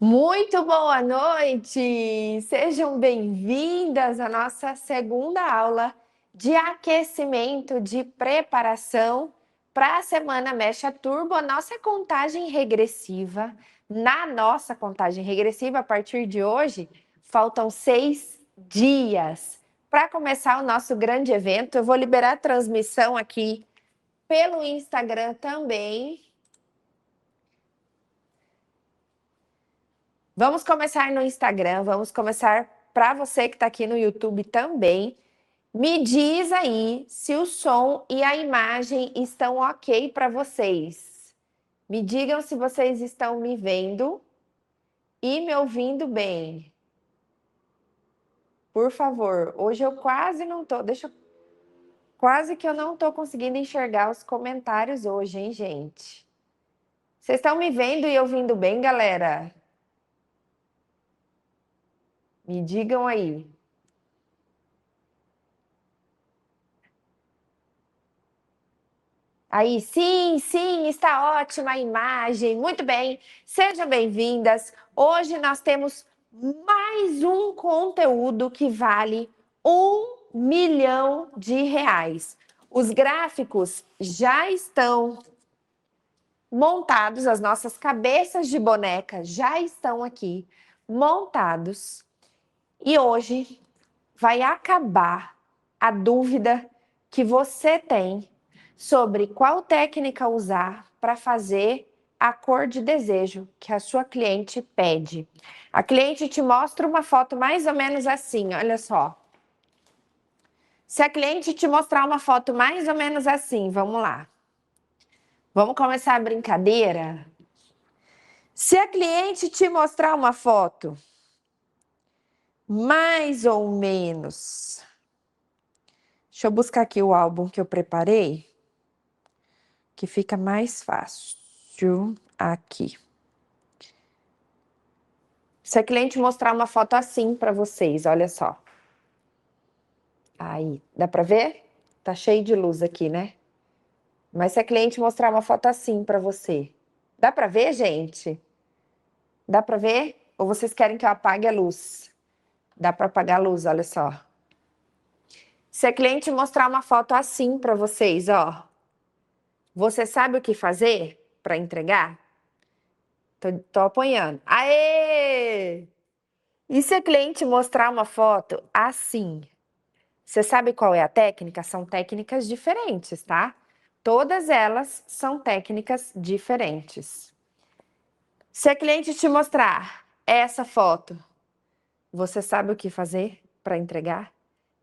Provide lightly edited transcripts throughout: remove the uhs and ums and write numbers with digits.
Muito boa noite! Sejam bem-vindas à nossa segunda aula de aquecimento, de preparação para a Semana Mecha Turbo, a nossa contagem regressiva. Na nossa contagem regressiva, a partir de hoje, faltam 6 dias para começar o nosso grande evento. Eu vou liberar a transmissão aqui pelo Instagram também. Vamos começar no Instagram, vamos começar para você que está aqui no YouTube também. Me diz aí se o som e a imagem estão ok para vocês. Me digam se vocês estão me vendo e me ouvindo bem. Por favor, hoje eu quase não tô, quase que eu não tô conseguindo enxergar os comentários hoje, hein, gente? Vocês estão me vendo e ouvindo bem, galera? Me digam aí. Aí, sim, está ótima a imagem. Muito bem, sejam bem-vindas. Hoje nós temos mais um conteúdo que vale R$ 1 milhão. Os gráficos já estão montados, as nossas cabeças de boneca já estão aqui montados. E hoje vai acabar a dúvida que você tem sobre qual técnica usar para fazer a cor de desejo que a sua cliente pede. A cliente te mostra uma foto mais ou menos assim, olha só. Se a cliente te mostrar uma foto mais ou menos assim, vamos lá. Vamos começar a brincadeira? Se a cliente te mostrar uma foto mais ou menos... Deixa eu buscar aqui o álbum que eu preparei, que fica mais fácil aqui. Se a cliente mostrar uma foto assim para vocês, olha só. Aí, dá para ver? Tá cheio de luz aqui, né? Mas se a cliente mostrar uma foto assim para você, dá para ver, gente? Dá para ver? Ou vocês querem que eu apague a luz? Dá para apagar a luz, olha só. Se a cliente mostrar uma foto assim para vocês, ó. Você sabe o que fazer para entregar? Tô apoiando. Aê! E se a cliente mostrar uma foto assim? Você sabe qual é a técnica? São técnicas diferentes, tá? Todas elas são técnicas diferentes. Se a cliente te mostrar essa foto, você sabe o que fazer para entregar?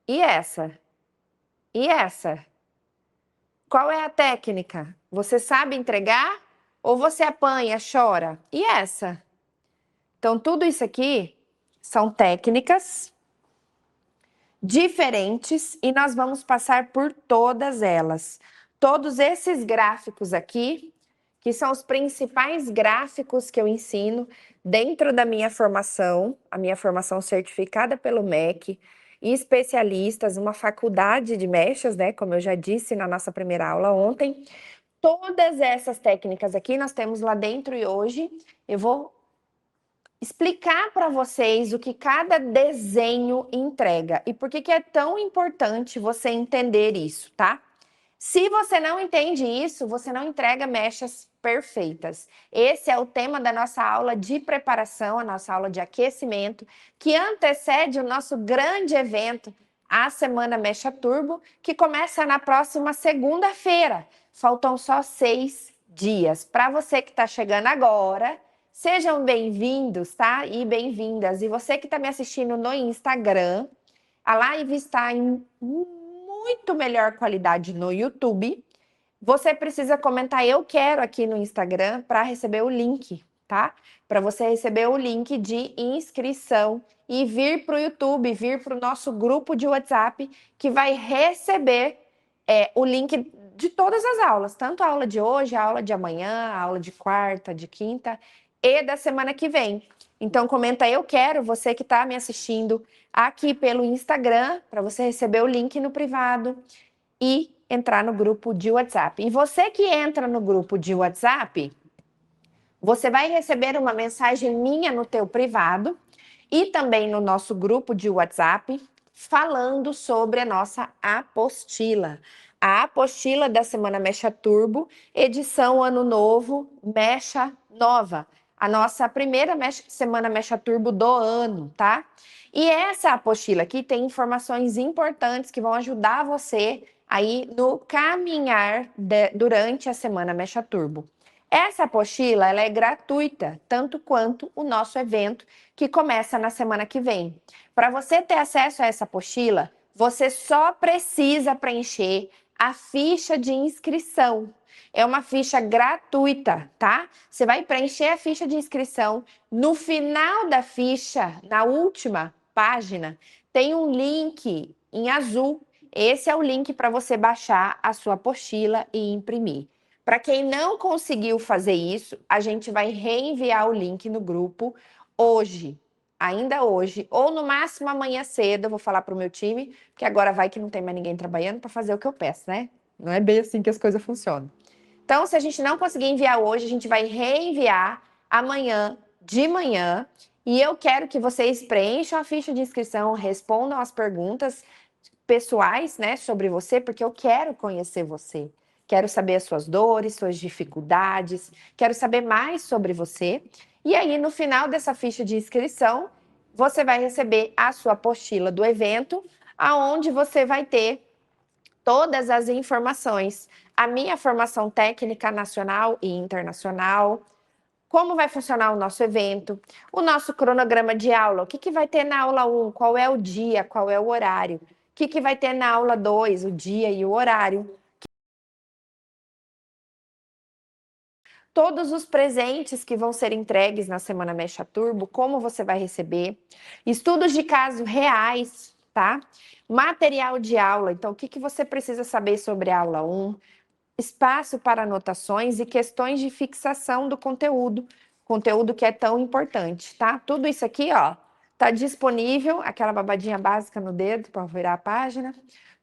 E essa? E essa? Qual é a técnica? Você sabe entregar ou você apanha, chora? E essa? Então, tudo isso aqui são técnicas diferentes e nós vamos passar por todas elas. Todos esses gráficos aqui, que são os principais gráficos que eu ensino dentro da minha formação, a minha formação certificada pelo MEC, e especialistas, uma faculdade de mechas, né, como eu já disse na nossa primeira aula ontem. Todas essas técnicas aqui nós temos lá dentro e hoje eu vou explicar para vocês o que cada desenho entrega e por que é tão importante você entender isso, tá? Se você não entende isso, você não entrega mechas perfeitas. Esse é o tema da nossa aula de preparação, a nossa aula de aquecimento, que antecede o nosso grande evento, a Semana Mecha Turbo, que começa na próxima segunda-feira. Faltam só 6 dias. Para você que está chegando agora, sejam bem-vindos, tá? E bem-vindas. E você que está me assistindo no Instagram, a live está em muito melhor qualidade no YouTube. Você precisa comentar eu quero aqui no Instagram para receber o link, tá? Para você receber o link de inscrição e vir para o YouTube, vir para o nosso grupo de WhatsApp, que vai receber o link de todas as aulas, tanto a aula de hoje, a aula de amanhã, a aula de quarta, de quinta e da semana que vem. Então comenta eu quero, você que está me assistindo aqui pelo Instagram, para você receber o link no privado e entrar no grupo de WhatsApp. E você que entra no grupo de WhatsApp, Você vai receber uma mensagem minha no teu privado e também no nosso grupo de WhatsApp, falando sobre a nossa apostila. A apostila da Semana Mecha Turbo, edição Ano Novo, Mecha Nova. A nossa primeira Semana Mecha Turbo do ano, tá? E essa apostila aqui tem informações importantes que vão ajudar você aí no caminhar durante a Semana Mecha Turbo. Essa apostila ela é gratuita, tanto quanto o nosso evento, que começa na semana que vem. Para você ter acesso a essa apostila, você só precisa preencher a ficha de inscrição. É uma ficha gratuita, tá? Você vai preencher a ficha de inscrição. No final da ficha, na última página, tem um link em azul. Esse é o link para você baixar a sua apostila e imprimir. Para quem não conseguiu fazer isso, a gente vai reenviar o link no grupo hoje, ainda hoje, ou no máximo amanhã cedo. Eu vou falar para o meu time, porque agora vai que não tem mais ninguém trabalhando para fazer o que eu peço, né? Não é bem assim que as coisas funcionam. Então, se a gente não conseguir enviar hoje, a gente vai reenviar amanhã de manhã. E eu quero que vocês preencham a ficha de inscrição, respondam as perguntas pessoais, né, sobre você, porque eu quero conhecer você. Quero saber as suas dores, suas dificuldades, quero saber mais sobre você. E aí, no final dessa ficha de inscrição, você vai receber a sua apostila do evento, aonde você vai ter todas as informações, a minha formação técnica nacional e internacional, como vai funcionar o nosso evento, o nosso cronograma de aula, o que vai ter na aula 1, qual é o dia, qual é o horário, o que vai ter na aula 2, o dia e o horário. Todos os presentes que vão ser entregues na Semana Mecha Turbo, como você vai receber, estudos de caso reais, tá? Material de aula, então o que você precisa saber sobre a aula 1, espaço para anotações e questões de fixação do conteúdo que é tão importante, tá? Tudo isso aqui, ó, tá disponível, aquela babadinha básica no dedo para virar a página.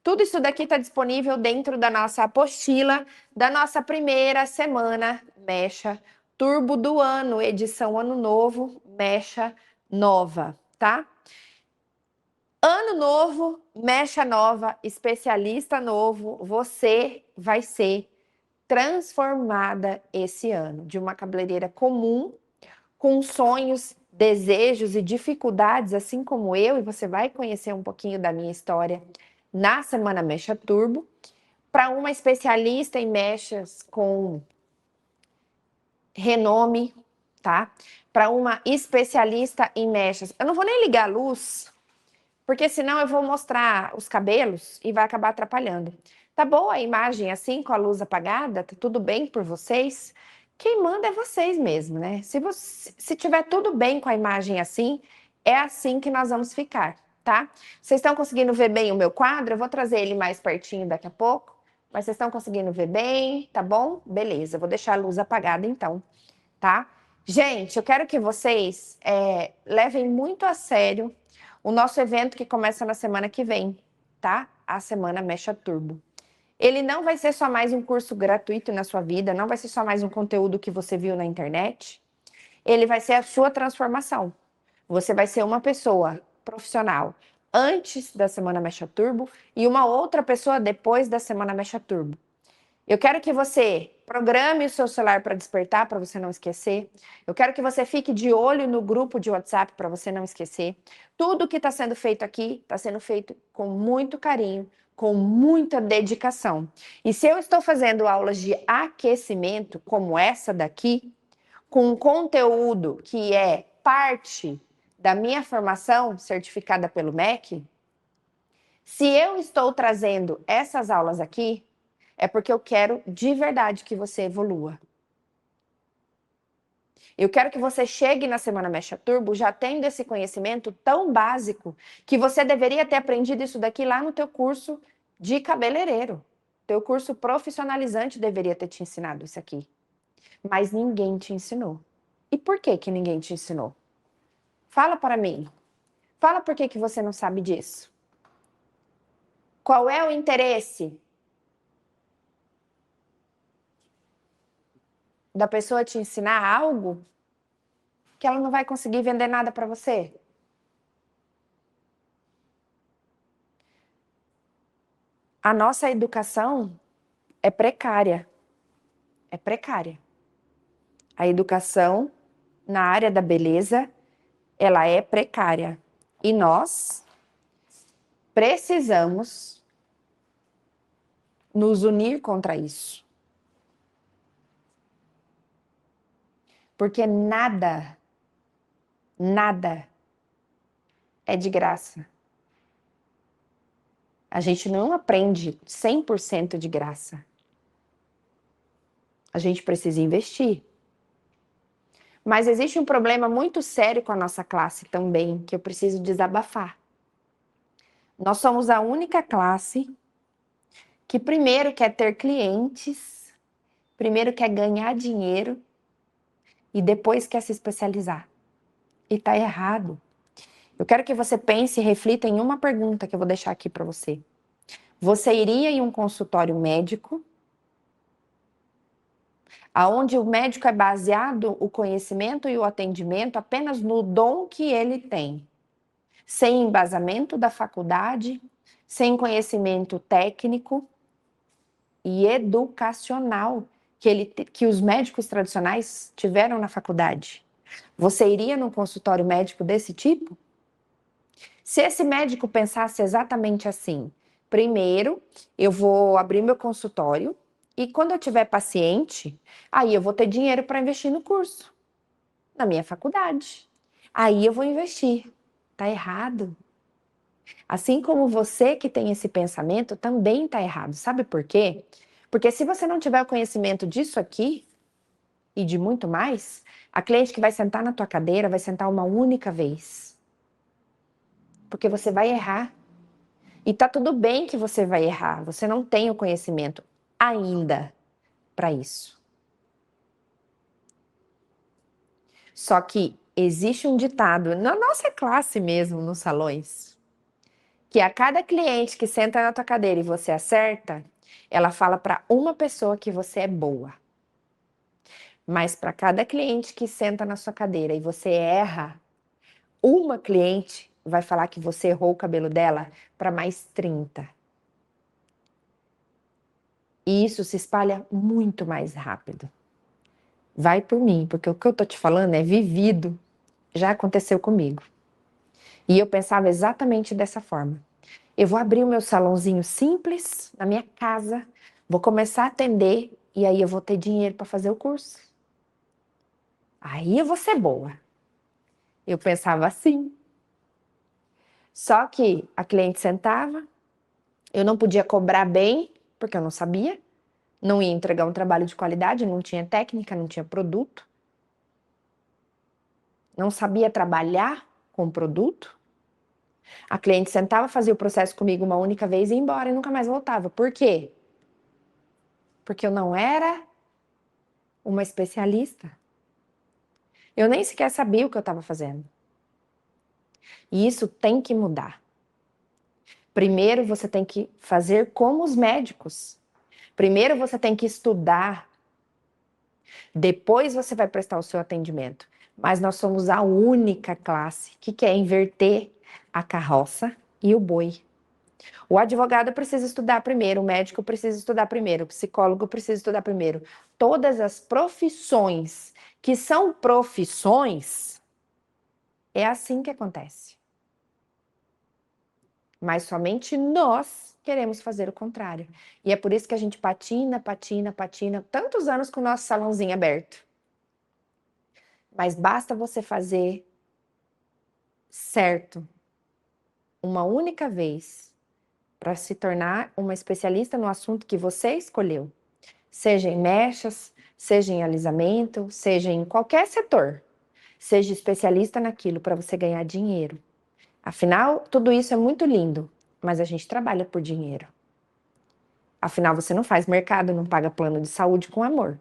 Tudo isso daqui está disponível dentro da nossa apostila da nossa primeira semana Mecha Turbo do ano, edição Ano Novo, Mecha Nova, tá? Ano novo, mecha nova, especialista novo, você vai ser transformada esse ano de uma cabeleireira comum, com sonhos, desejos e dificuldades, assim como eu, e você vai conhecer um pouquinho da minha história na Semana Mecha Turbo, para uma especialista em mechas com renome, tá? Para uma especialista em mechas. Eu não vou nem ligar a luz, porque senão eu vou mostrar os cabelos e vai acabar atrapalhando. Tá boa a imagem assim, com a luz apagada? Tá tudo bem por vocês? Quem manda é vocês mesmo, né? Se tiver tudo bem com a imagem assim, é assim que nós vamos ficar, tá? Vocês estão conseguindo ver bem o meu quadro? Eu vou trazer ele mais pertinho daqui a pouco. Mas vocês estão conseguindo ver bem, tá bom? Beleza, eu vou deixar a luz apagada então, tá? Gente, eu quero que vocês levem muito a sério o nosso evento que começa na semana que vem, tá? A Semana Mecha Turbo. Ele não vai ser só mais um curso gratuito na sua vida, não vai ser só mais um conteúdo que você viu na internet. Ele vai ser a sua transformação. Você vai ser uma pessoa profissional antes da Semana Mecha Turbo e uma outra pessoa depois da Semana Mecha Turbo. Eu quero que você programe o seu celular para despertar, para você não esquecer. Eu quero que você fique de olho no grupo de WhatsApp para você não esquecer. Tudo que está sendo feito aqui está sendo feito com muito carinho, com muita dedicação. E se eu estou fazendo aulas de aquecimento, como essa daqui, com um conteúdo que é parte da minha formação certificada pelo MEC, se eu estou trazendo essas aulas aqui, é porque eu quero de verdade que você evolua. Eu quero que você chegue na Semana Mecha Turbo já tendo esse conhecimento tão básico que você deveria ter aprendido isso daqui lá no teu curso de cabeleireiro. Teu curso profissionalizante deveria ter te ensinado isso aqui. Mas ninguém te ensinou. E por que que ninguém te ensinou? Fala para mim. Fala por que que você não sabe disso. Qual é o interesse da pessoa te ensinar algo que ela não vai conseguir vender nada para você? A nossa educação é precária. É precária. A educação na área da beleza, ela é precária. E nós precisamos nos unir contra isso. Porque nada é de graça. A gente não aprende 100% de graça. A gente precisa investir. Mas existe um problema muito sério com a nossa classe também, que eu preciso desabafar. Nós somos a única classe que primeiro quer ter clientes, primeiro quer ganhar dinheiro e depois quer se especializar. E está errado. Eu quero que você pense e reflita em uma pergunta que eu vou deixar aqui para você. Você iria em um consultório médico, aonde o médico é baseado o conhecimento e o atendimento apenas no dom que ele tem, sem embasamento da faculdade, sem conhecimento técnico e educacional que os médicos tradicionais tiveram na faculdade? Você iria num consultório médico desse tipo? Se esse médico pensasse exatamente assim, primeiro eu vou abrir meu consultório e quando eu tiver paciente, aí eu vou ter dinheiro para investir no curso, na minha faculdade. Aí eu vou investir. Tá errado. Assim como você que tem esse pensamento também tá errado. Sabe por quê? Porque se você não tiver o conhecimento disso aqui e de muito mais, a cliente que vai sentar na tua cadeira vai sentar uma única vez. Porque você vai errar. E tá tudo bem que você vai errar, você não tem o conhecimento ainda para isso. Só que existe um ditado, na nossa classe mesmo, nos salões, que a cada cliente que senta na tua cadeira e você acerta, ela fala para uma pessoa que você é boa. Mas para cada cliente que senta na sua cadeira e você erra, uma cliente vai falar que você errou o cabelo dela para mais 30. E isso se espalha muito mais rápido. Vai por mim, porque o que eu tô te falando é vivido, já aconteceu comigo. E eu pensava exatamente dessa forma. Eu vou abrir o meu salãozinho simples na minha casa, vou começar a atender e aí eu vou ter dinheiro para fazer o curso. Aí eu vou ser boa. Eu pensava assim. Só que a cliente sentava, eu não podia cobrar bem, porque eu não sabia, não ia entregar um trabalho de qualidade, não tinha técnica, não tinha produto. Não sabia trabalhar com o produto. A cliente sentava, fazia o processo comigo uma única vez e ia embora e nunca mais voltava. Por quê? Porque eu não era uma especialista. Eu nem sequer sabia o que eu estava fazendo. E isso tem que mudar. Primeiro você tem que fazer como os médicos. Primeiro você tem que estudar. Depois você vai prestar o seu atendimento. Mas nós somos a única classe que quer inverter a carroça e o boi. O advogado precisa estudar primeiro, o médico precisa estudar primeiro, o psicólogo precisa estudar primeiro. Todas as profissões que são profissões, é assim que acontece. Mas somente nós queremos fazer o contrário. E é por isso que a gente patina, tantos anos com o nosso salãozinho aberto. Mas basta você fazer certo uma única vez para se tornar uma especialista no assunto que você escolheu. Seja em mechas, seja em alisamento, seja em qualquer setor. Seja especialista naquilo para você ganhar dinheiro. Afinal, tudo isso é muito lindo, mas a gente trabalha por dinheiro. Afinal, você não faz mercado, não paga plano de saúde com amor.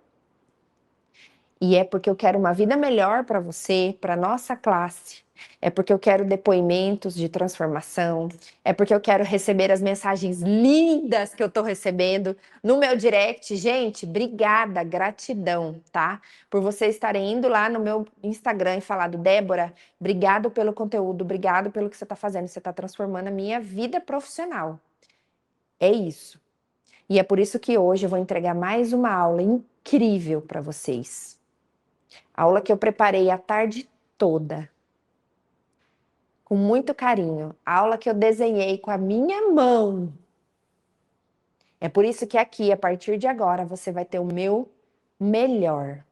E é porque eu quero uma vida melhor para você, para nossa classe. É porque eu quero depoimentos de transformação. É porque eu quero receber as mensagens lindas que eu estou recebendo no meu direct. Gente, obrigada, gratidão, tá? Por vocês estarem indo lá no meu Instagram e falado, Débora, obrigado pelo conteúdo, obrigado pelo que você está fazendo. Você está transformando a minha vida profissional. É isso. E é por isso que hoje eu vou entregar mais uma aula incrível para vocês. Aula que eu preparei a tarde toda, com muito carinho. Aula que eu desenhei com a minha mão. É por isso que aqui, a partir de agora, você vai ter o meu melhor.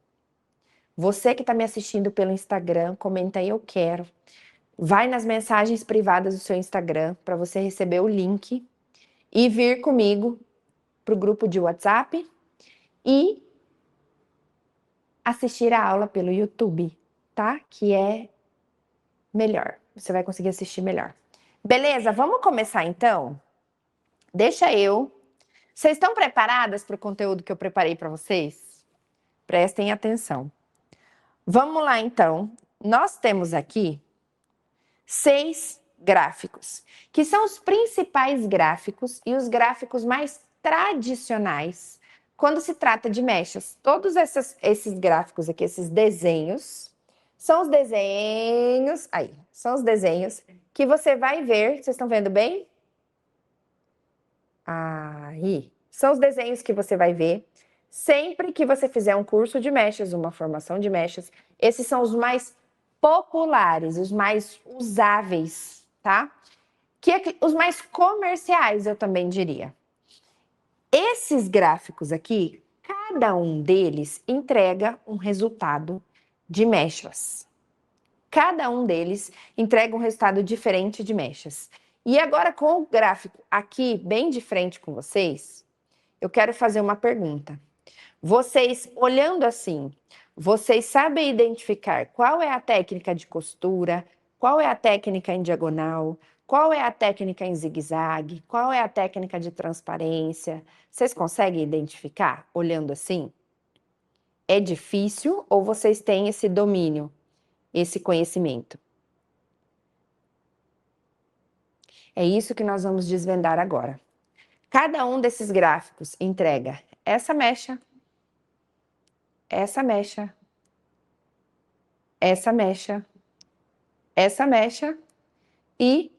Você que está me assistindo pelo Instagram, comenta aí, eu quero. Vai nas mensagens privadas do seu Instagram para você receber o link e vir comigo para o grupo de WhatsApp e assistir a aula pelo YouTube, tá? Que é melhor. Você vai conseguir assistir melhor. Beleza? Vamos começar então? Deixa eu. Vocês estão preparadas para o conteúdo que eu preparei para vocês? Prestem atenção. Vamos lá então. Nós temos aqui 6 gráficos, que são os principais gráficos e os gráficos mais tradicionais quando se trata de mechas. Todos esses gráficos aqui, esses desenhos, são os desenhos. Aí, são os desenhos que você vai ver. Vocês estão vendo bem? Aí, são os desenhos que você vai ver sempre que você fizer um curso de mechas, uma formação de mechas. Esses são os mais populares, os mais usáveis, tá? Os mais comerciais, eu também diria. Esses gráficos aqui, cada um deles entrega um resultado de mechas. Cada um deles entrega um resultado diferente de mechas. E agora, com o gráfico aqui bem de frente com vocês, eu quero fazer uma pergunta. Vocês, olhando assim, vocês sabem identificar qual é a técnica de costura, qual é a técnica em diagonal, qual é a técnica em zigue-zague, qual é a técnica de transparência? Vocês conseguem identificar olhando assim? É difícil ou vocês têm esse domínio, esse conhecimento? É isso que nós vamos desvendar agora. Cada um desses gráficos entrega essa mecha, essa mecha, essa mecha, essa mecha e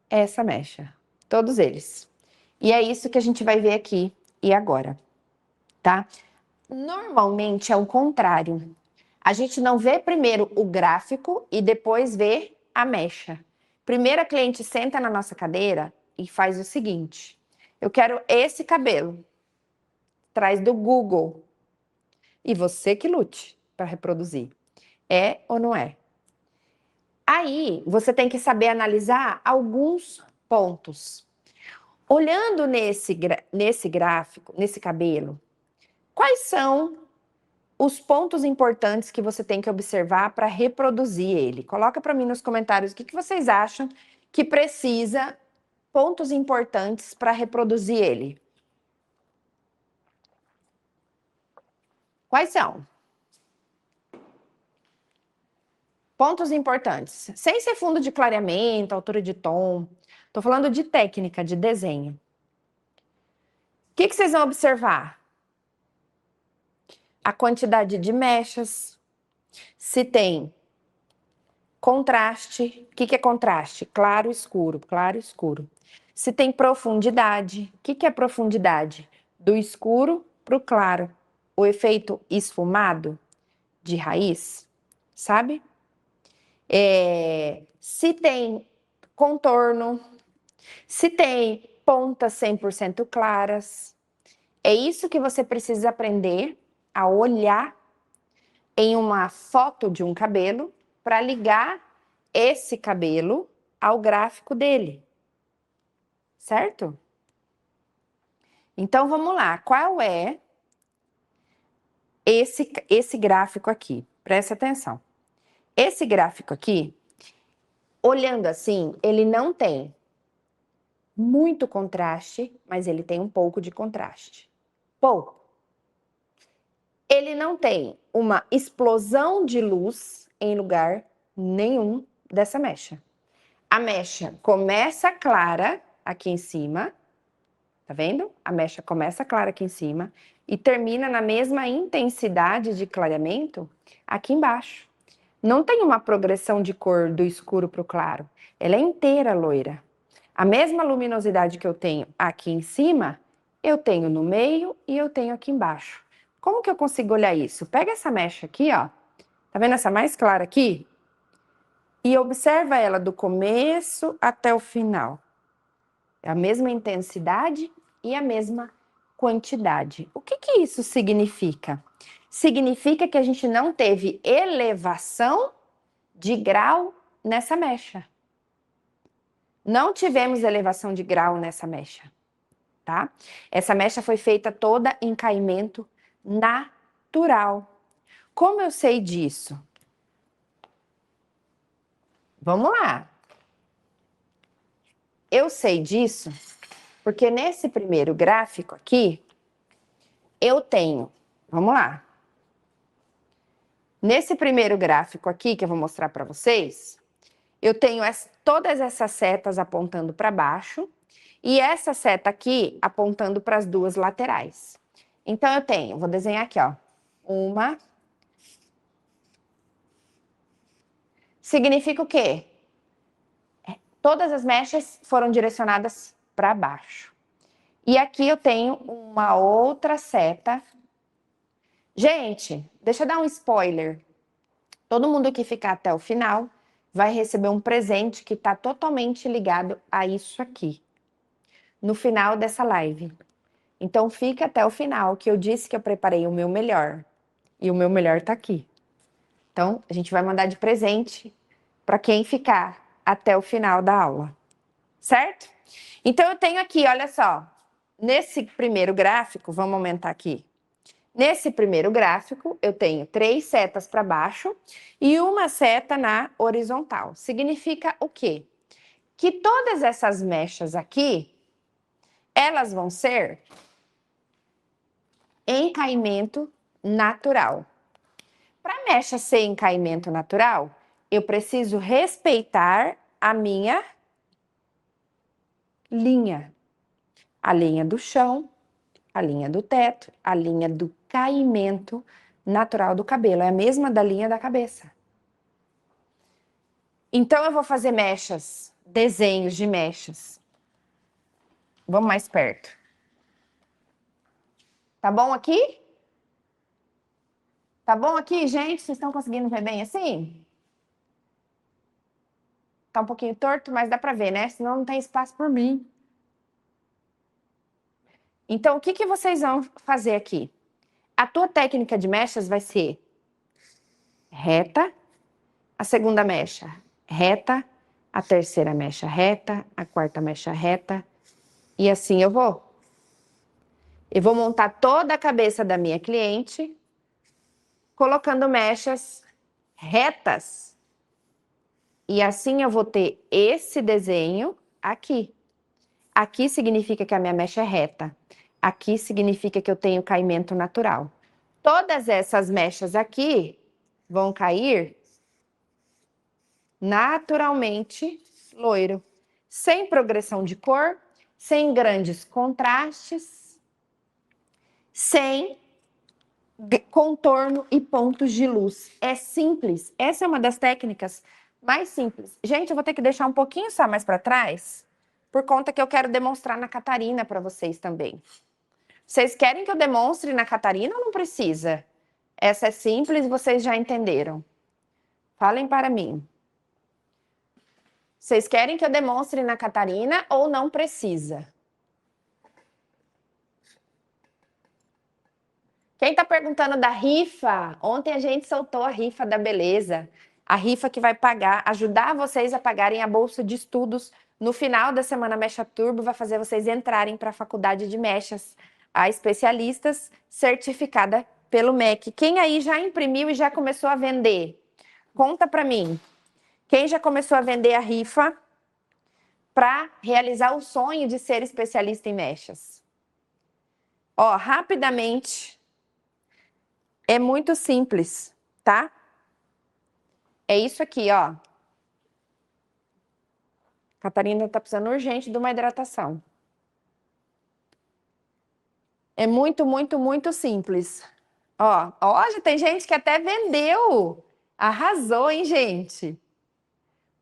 essa mecha. Todos eles. E é isso que a gente vai ver aqui e agora, tá? Normalmente é o contrário. A gente não vê primeiro o gráfico e depois vê a mecha. Primeiro a cliente senta na nossa cadeira e faz o seguinte: eu quero esse cabelo. Traz do Google. E você que lute para reproduzir. É ou não é? Aí você tem que saber analisar alguns pontos. Olhando nesse gráfico, nesse cabelo, quais são os pontos importantes que você tem que observar para reproduzir ele? Coloca para mim nos comentários o que vocês acham que precisa, pontos importantes para reproduzir ele. Quais são? Pontos importantes. Sem ser fundo de clareamento, altura de tom. Estou falando de técnica, de desenho. O que vocês vão observar? A quantidade de mechas, se tem contraste. O que é contraste? Claro, escuro, claro, escuro. Se tem profundidade. O que é profundidade? Do escuro para o claro. O efeito esfumado de raiz, sabe? Se tem contorno, se tem pontas 100% claras. É isso que você precisa aprender a olhar em uma foto de um cabelo para ligar esse cabelo ao gráfico dele. Certo? Então vamos lá. Qual é esse gráfico aqui? Presta atenção. Esse gráfico aqui, olhando assim, ele não tem muito contraste, mas ele tem um pouco de contraste. Pouco. ele não tem uma explosão de luz em lugar nenhum dessa mecha. A mecha começa clara aqui em cima, tá vendo? A mecha começa clara aqui em cima e termina na mesma intensidade de clareamento aqui embaixo. Não tem uma progressão de cor do escuro para o claro, ela é inteira loira. A mesma luminosidade que eu tenho aqui em cima, eu tenho no meio e eu tenho aqui embaixo. Como que eu consigo olhar isso? Pega essa mecha aqui, ó. Tá vendo essa mais clara aqui? E observa ela do começo até o final. É a mesma intensidade e a mesma quantidade. O que que isso significa? Significa que a gente não teve elevação de grau nessa mecha. Não tivemos elevação de grau nessa mecha, tá? Essa mecha foi feita toda em caimento natural. Como eu sei disso? Vamos lá. Eu sei disso porque nesse primeiro gráfico aqui, eu tenho, vamos lá. Nesse primeiro gráfico aqui, que eu vou mostrar para vocês, eu tenho todas essas setas apontando para baixo e essa seta aqui apontando para as duas laterais. Então, eu tenho, vou desenhar aqui, ó, uma. Significa o quê? Todas as mechas foram direcionadas para baixo. E aqui eu tenho uma outra seta. Gente, deixa eu dar um spoiler. Todo mundo que ficar até o final vai receber um presente que está totalmente ligado a isso aqui, no final dessa live. Então, fica até o final, que eu disse que eu preparei o meu melhor. E o meu melhor está aqui. Então, a gente vai mandar de presente para quem ficar até o final da aula. Certo? Então, eu tenho aqui, olha só. Nesse primeiro gráfico, vamos aumentar aqui. Nesse primeiro gráfico, eu tenho 3 setas para baixo e uma seta na horizontal. Significa o quê? Que todas essas mechas aqui, elas vão ser em caimento natural. Para a mecha ser em caimento natural, eu preciso respeitar a minha linha. A linha do chão, a linha do teto, a linha do caimento natural do cabelo. É a mesma da linha da cabeça. Então, eu vou fazer mechas, desenhos de mechas. Vamos mais perto. Tá bom aqui? Tá bom aqui, gente? Vocês estão conseguindo ver bem assim? Tá um pouquinho torto, mas dá pra ver, né? Senão não tem espaço por mim. Então, o que que vocês vão fazer aqui? A tua técnica de mechas vai ser reta, a segunda mecha reta, a terceira mecha reta, a quarta mecha reta, e assim eu vou. Eu vou montar toda a cabeça da minha cliente, colocando mechas retas. E assim eu vou ter esse desenho aqui. Aqui significa que a minha mecha é reta. Aqui significa que eu tenho caimento natural. Todas essas mechas aqui vão cair naturalmente loiro, sem progressão de cor, sem grandes contrastes, sem contorno e pontos de luz. É simples. Essa é uma das técnicas mais simples. Gente, eu vou ter que deixar um pouquinho só mais para trás, por conta que eu quero demonstrar na Catarina para vocês também. Vocês querem que eu demonstre na Catarina ou não precisa? Essa é simples, vocês já entenderam. Falem para mim. Vocês querem que eu demonstre na Catarina ou não precisa? Quem está perguntando da rifa? Ontem a gente soltou a rifa da beleza. A rifa que vai ajudar vocês a pagarem a bolsa de estudos no final da semana Mecha Turbo, vai fazer vocês entrarem para a faculdade de mechas, a especialistas certificada pelo MEC. Quem aí já imprimiu e já começou a vender? Conta para mim. Quem já começou a vender a rifa para realizar o sonho de ser especialista em mechas? Ó, rapidamente. É muito simples, tá? É isso aqui, ó. Catarina tá precisando urgente de uma hidratação. É muito, muito, muito simples. Ó, olha, tem gente que até vendeu. Arrasou, hein, gente?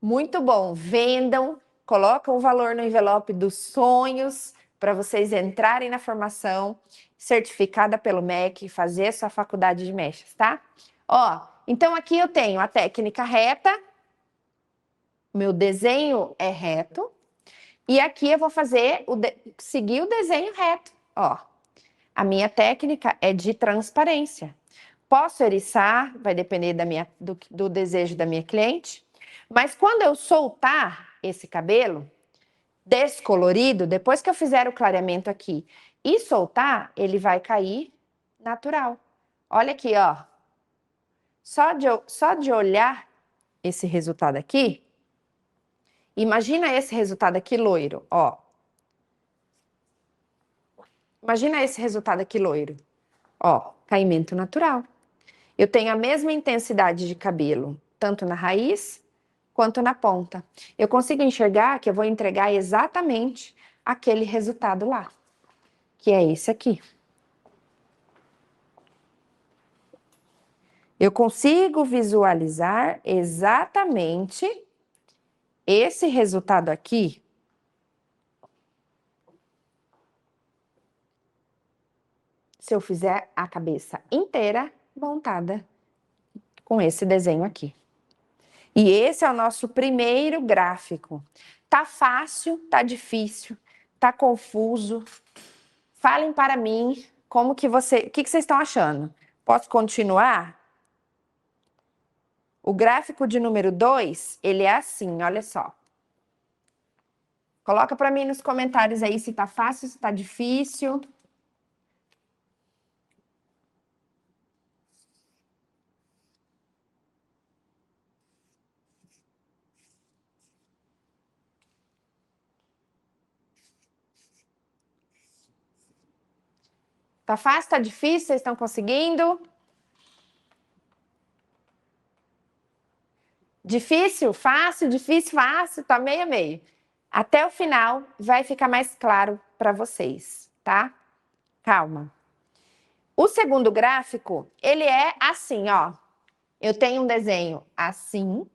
Muito bom. Vendam, colocam o valor no envelope dos sonhos para vocês entrarem na formação certificada pelo MEC, fazer sua faculdade de mechas, tá? Ó, então aqui eu tenho a técnica reta, meu desenho é reto, e aqui eu vou fazer seguir o desenho reto, ó. A minha técnica é de transparência. Posso eriçar, vai depender do desejo da minha cliente, mas quando eu soltar esse cabelo descolorido, depois que eu fizer o clareamento aqui e soltar, ele vai cair natural. Olha aqui, ó. Só de olhar esse resultado aqui, imagina esse resultado aqui loiro, ó. Imagina esse resultado aqui loiro. Ó, caimento natural. Eu tenho a mesma intensidade de cabelo, tanto na raiz quanto na ponta. Eu consigo enxergar que eu vou entregar exatamente aquele resultado lá, que é esse aqui. Eu consigo visualizar exatamente esse resultado aqui se eu fizer a cabeça inteira montada com esse desenho aqui. E esse é o nosso primeiro gráfico. Tá fácil, tá difícil, tá confuso? Falem para mim o que vocês estão achando? Posso continuar? O gráfico de número 2, ele é assim, olha só. Coloca para mim nos comentários aí se tá fácil, se tá difícil. Tá fácil, tá difícil? Vocês estão conseguindo? Difícil, fácil, tá meio a meio. Até o final vai ficar mais claro para vocês, tá? Calma. O segundo gráfico, ele é assim, ó. Eu tenho um desenho assim.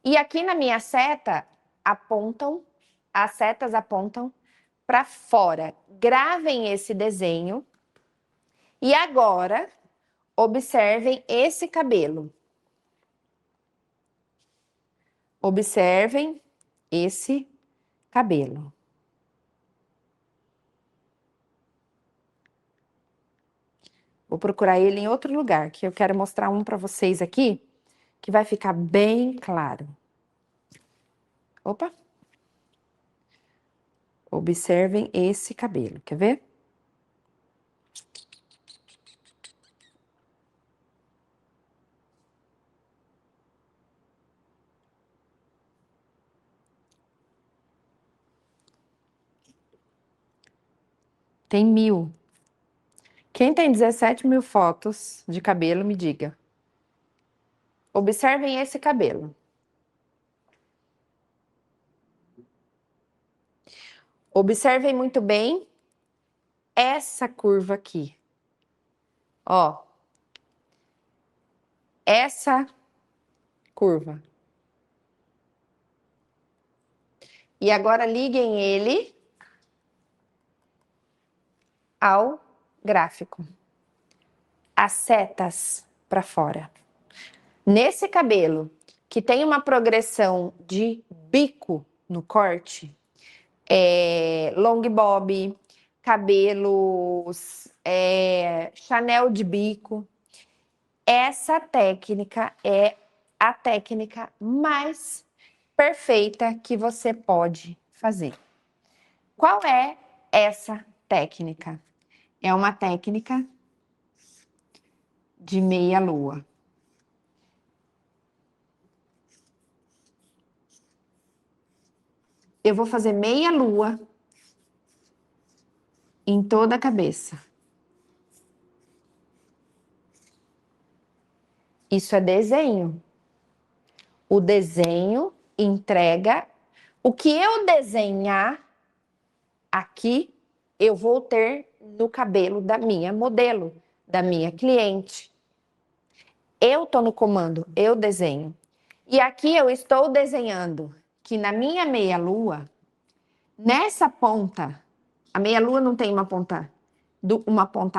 E aqui na minha seta, as setas apontam para fora. Gravem esse desenho. E agora, observem esse cabelo. Observem esse cabelo. Vou procurar ele em outro lugar, que eu quero mostrar um para vocês aqui, que vai ficar bem claro. Opa! Observem esse cabelo, quer ver? Tem 1000. Quem tem 17.000 fotos de cabelo, me diga. Observem esse cabelo. Observem muito bem essa curva aqui. Ó. Essa curva. E agora liguem ele ao gráfico. As setas para fora. Nesse cabelo, que tem uma progressão de bico no corte, long bob, cabelos, Chanel de bico, essa técnica é a técnica mais perfeita que você pode fazer. Qual é essa técnica? É uma técnica de meia-lua. Eu vou fazer meia-lua em toda a cabeça. Isso é desenho. O desenho entrega o que eu desenhar aqui, eu vou ter no cabelo da minha modelo, da minha cliente. Eu estou no comando, eu desenho. E aqui eu estou desenhando que na minha meia-lua, nessa ponta, a meia-lua não tem uma ponta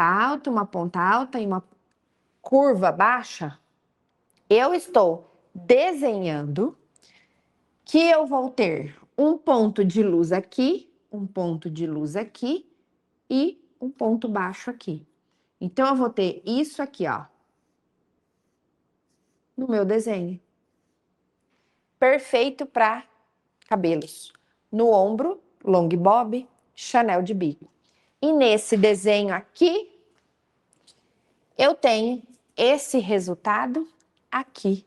alta e uma curva baixa. Eu estou desenhando que eu vou ter um ponto de luz aqui, um ponto de luz aqui e um ponto baixo aqui. Então, eu vou ter isso aqui, ó, no meu desenho. Perfeito para cabelos. No ombro, long bob, Chanel de bico. E nesse desenho aqui, eu tenho esse resultado aqui.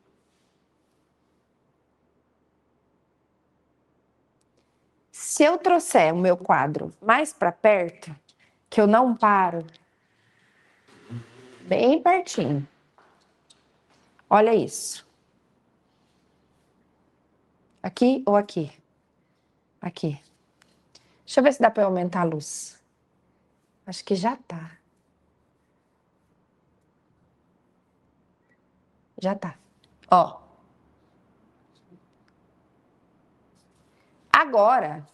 Se eu trouxer o meu quadro mais para perto, que eu não paro, bem pertinho. Olha isso. Aqui ou aqui? Aqui. Deixa eu ver se dá para aumentar a luz. Acho que já tá. Já tá. Ó. Agora,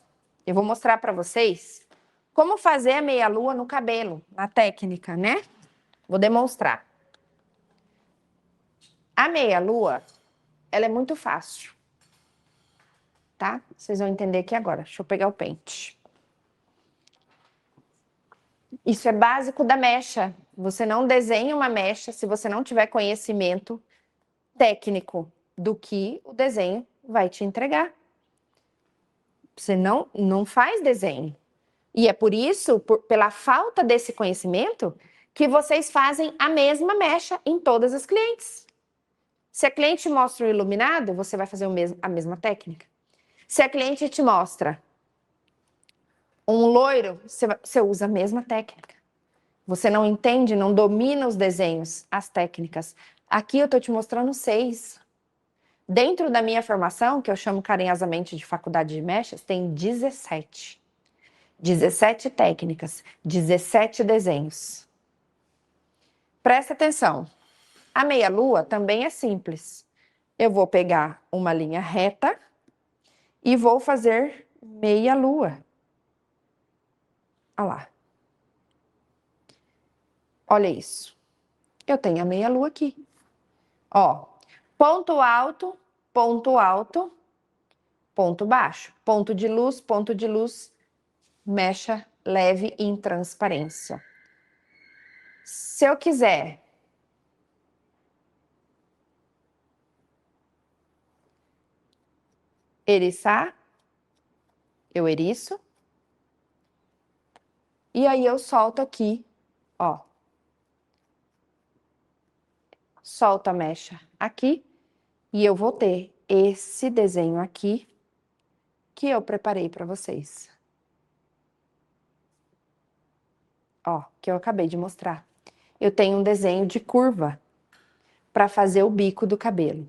eu vou mostrar para vocês como fazer a meia-lua no cabelo, na técnica, né? Vou demonstrar. A meia-lua, ela é muito fácil, tá? Vocês vão entender aqui agora. Deixa eu pegar o pente. Isso é básico da mecha. Você não desenha uma mecha se você não tiver conhecimento técnico do que o desenho vai te entregar. Você não faz desenho. E é por isso, pela falta desse conhecimento, que vocês fazem a mesma mecha em todas as clientes. Se a cliente mostra o iluminado, você vai fazer a mesma técnica. Se a cliente te mostra um loiro, você usa a mesma técnica. Você não entende, não domina os desenhos, as técnicas. Aqui eu estou te mostrando 6. Dentro da minha formação, que eu chamo carinhosamente de faculdade de mechas, tem 17. 17 técnicas, 17 desenhos. Presta atenção. A meia-lua também é simples. Eu vou pegar uma linha reta e vou fazer meia-lua. Olha lá. Olha isso. Eu tenho a meia-lua aqui. Ó, ponto alto, ponto baixo. Ponto de luz, mecha leve em transparência. Se eu quiser eriçar, eu eriço. E aí eu solto aqui, ó. Solto a mecha aqui e eu vou ter esse desenho aqui que eu preparei para vocês. Ó, que eu acabei de mostrar. Eu tenho um desenho de curva para fazer o bico do cabelo.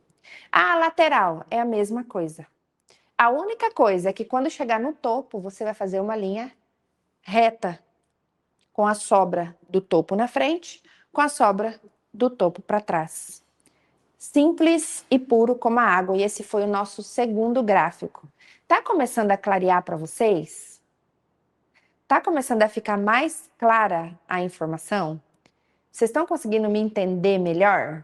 A lateral é a mesma coisa. A única coisa é que quando chegar no topo, você vai fazer uma linha reta, com a sobra do topo na frente, com a sobra do topo para trás. Simples e puro como a água, e esse foi o nosso segundo gráfico. Tá começando a clarear para vocês? Tá começando a ficar mais clara a informação? Vocês estão conseguindo me entender melhor?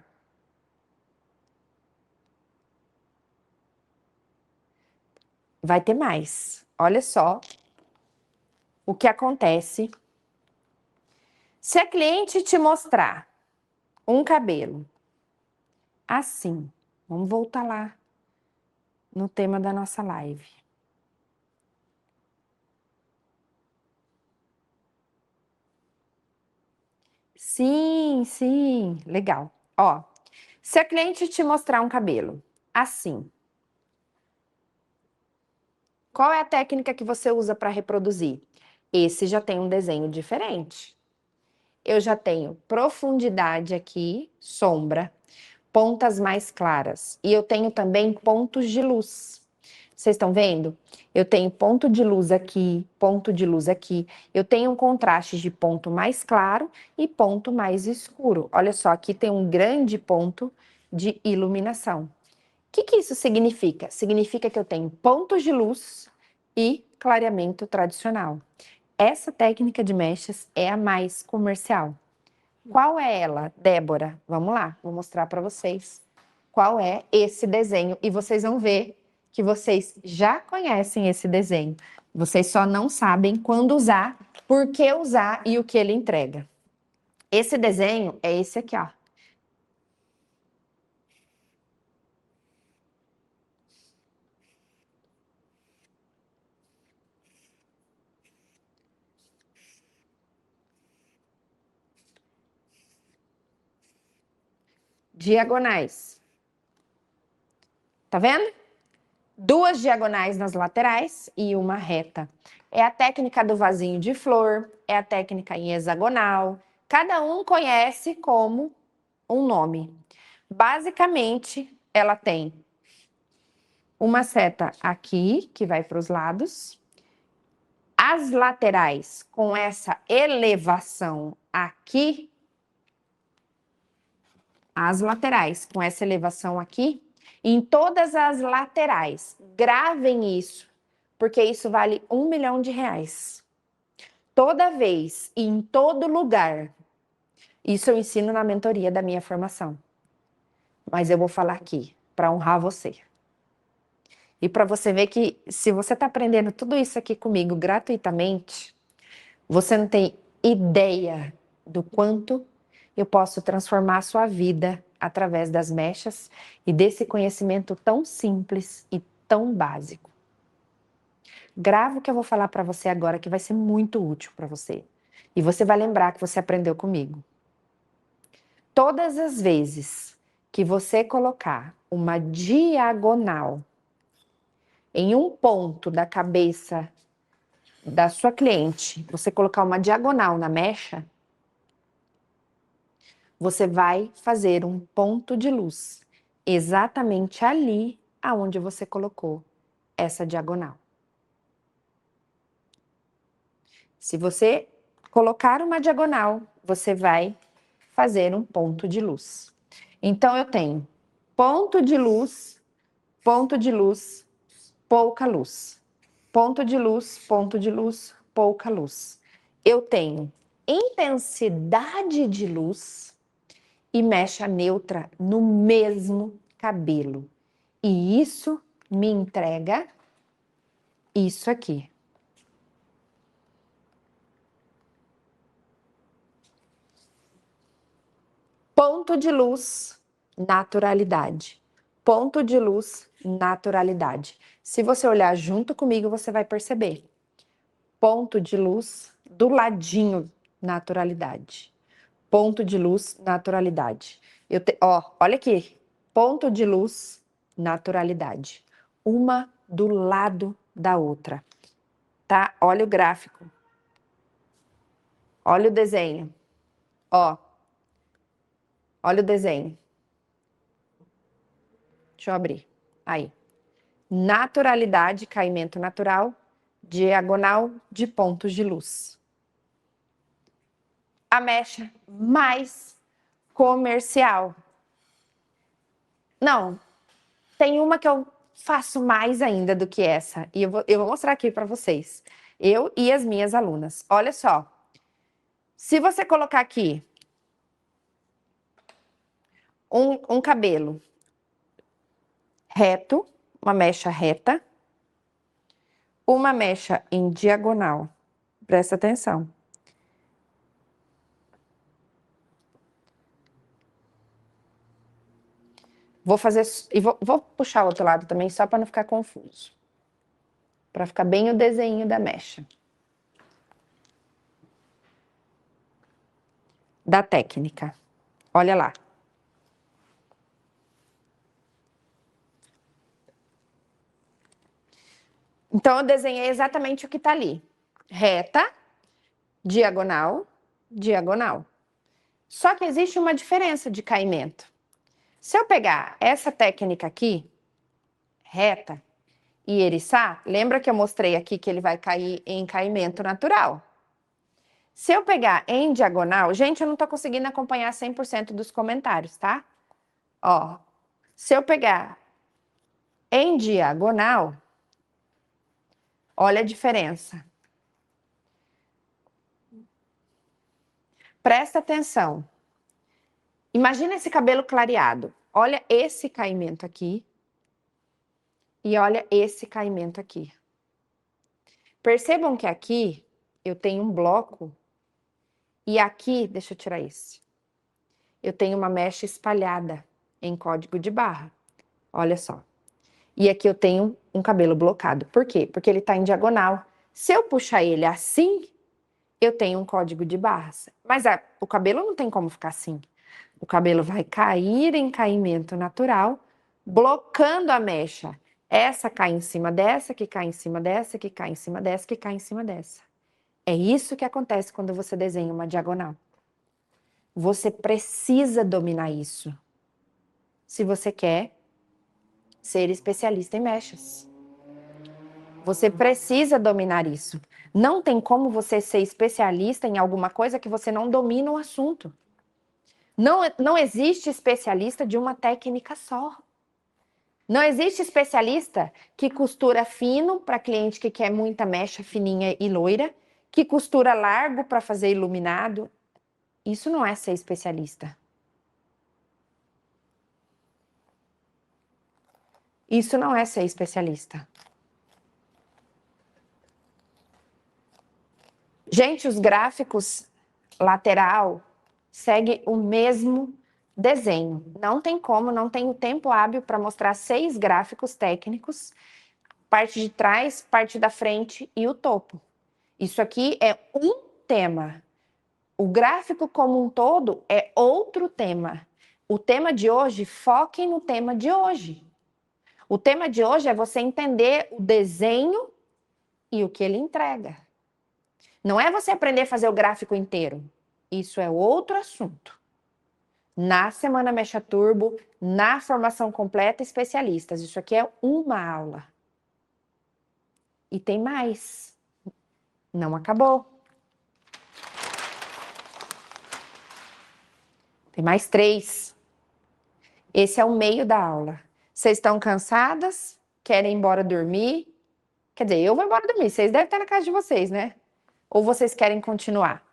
Vai ter mais. Olha só o que acontece se a cliente te mostrar um cabelo assim. Vamos voltar lá no tema da nossa live. Sim, legal. Ó, se a cliente te mostrar um cabelo assim, qual é a técnica que você usa para reproduzir? Esse já tem um desenho diferente. Eu já tenho profundidade aqui, sombra. pontas mais claras. E eu tenho também pontos de luz. Vocês estão vendo? Eu tenho ponto de luz aqui, ponto de luz aqui. Eu tenho um contraste de ponto mais claro e ponto mais escuro. Olha só, aqui tem um grande ponto de iluminação. O que isso significa? Significa que eu tenho pontos de luz e clareamento tradicional. Essa técnica de mechas é a mais comercial. Qual é ela, Débora? Vamos lá, vou mostrar para vocês qual é esse desenho. E vocês vão ver que vocês já conhecem esse desenho. Vocês só não sabem quando usar, por que usar e o que ele entrega. Esse desenho é esse aqui, ó. Diagonais. Tá vendo? Duas diagonais nas laterais e uma reta. É a técnica do vasinho de flor, é a técnica em hexagonal. Cada um conhece como um nome. Basicamente, ela tem uma seta aqui, que vai para os lados. As laterais, com essa elevação aqui. As laterais, com essa elevação aqui. Em todas as laterais. Gravem isso, porque isso vale R$1 milhão. Toda vez e em todo lugar. Isso eu ensino na mentoria da minha formação. Mas eu vou falar aqui, para honrar você. E para você ver que se você está aprendendo tudo isso aqui comigo gratuitamente, você não tem ideia do quanto eu posso transformar a sua vida através das mechas e desse conhecimento tão simples e tão básico. Grava o que eu vou falar para você agora, que vai ser muito útil para você. E você vai lembrar que você aprendeu comigo. Todas as vezes que você colocar uma diagonal em um ponto da cabeça da sua cliente, você colocar uma diagonal na mecha, você vai fazer um ponto de luz exatamente ali aonde você colocou essa diagonal. Se você colocar uma diagonal, você vai fazer um ponto de luz. Então, eu tenho ponto de luz, pouca luz. Ponto de luz, pouca luz. Eu tenho intensidade de luz e mecha neutra no mesmo cabelo. E isso me entrega isso aqui. Ponto de luz, naturalidade. Ponto de luz, naturalidade. Se você olhar junto comigo, você vai perceber. Ponto de luz, do ladinho, naturalidade. Ponto de luz, naturalidade. Olha aqui. Ponto de luz, naturalidade. Uma do lado da outra. Tá? Olha o gráfico. Olha o desenho. Ó. Olha o desenho. Deixa eu abrir. Aí. Naturalidade, caimento natural, diagonal de pontos de luz. A mecha mais comercial. Não, tem uma que eu faço mais ainda do que essa. E eu vou mostrar aqui para vocês. Eu e as minhas alunas. Olha só. Se você colocar aqui um cabelo reto, uma mecha reta, uma mecha em diagonal. Presta atenção. Vou fazer e vou puxar o outro lado também só para não ficar confuso. Para ficar bem o desenho da mecha. Da técnica. Olha lá. Então, eu desenhei exatamente o que está ali. Reta, diagonal, diagonal. Só que existe uma diferença de caimento. Se eu pegar essa técnica aqui, reta, e eriçar, lembra que eu mostrei aqui que ele vai cair em caimento natural. Se eu pegar em diagonal, gente, eu não tô conseguindo acompanhar 100% dos comentários, tá? Ó, se eu pegar em diagonal, olha a diferença. Presta atenção. Imagina esse cabelo clareado. Olha esse caimento aqui. E olha esse caimento aqui. Percebam que aqui eu tenho um bloco. E aqui, deixa eu tirar esse. Eu tenho uma mecha espalhada em código de barra. Olha só. E aqui eu tenho um cabelo blocado. Por quê? Porque ele está em diagonal. Se eu puxar ele assim, eu tenho um código de barras. Mas o cabelo não tem como ficar assim. O cabelo vai cair em caimento natural, blocando a mecha. Essa cai em cima dessa, que cai em cima dessa, que cai em cima dessa, que cai em cima dessa. É isso que acontece quando você desenha uma diagonal. Você precisa dominar isso, se você quer ser especialista em mechas. Você precisa dominar isso. Não tem como você ser especialista em alguma coisa que você não domina o assunto. Não existe especialista de uma técnica só. Não existe especialista que costura fino para cliente que quer muita mecha fininha e loira, que costura largo para fazer iluminado. Isso não é ser especialista. Isso não é ser especialista. Gente, os gráficos lateral seguem o mesmo desenho. Não tem como, não tenho tempo hábil para mostrar 6 gráficos técnicos, parte de trás, parte da frente e o topo. Isso aqui é um tema. O gráfico como um todo é outro tema. O tema de hoje, foquem no tema de hoje. O tema de hoje é você entender o desenho e o que ele entrega. Não é você aprender a fazer o gráfico inteiro. Isso é outro assunto. Na Semana Mecha Turbo, na formação completa especialistas. Isso aqui é uma aula. E tem mais. Não acabou. Tem mais 3. Esse é o meio da aula. Vocês estão cansadas? Querem ir embora dormir? Quer dizer, eu vou embora dormir. Vocês devem estar na casa de vocês, né? Ou vocês querem continuar?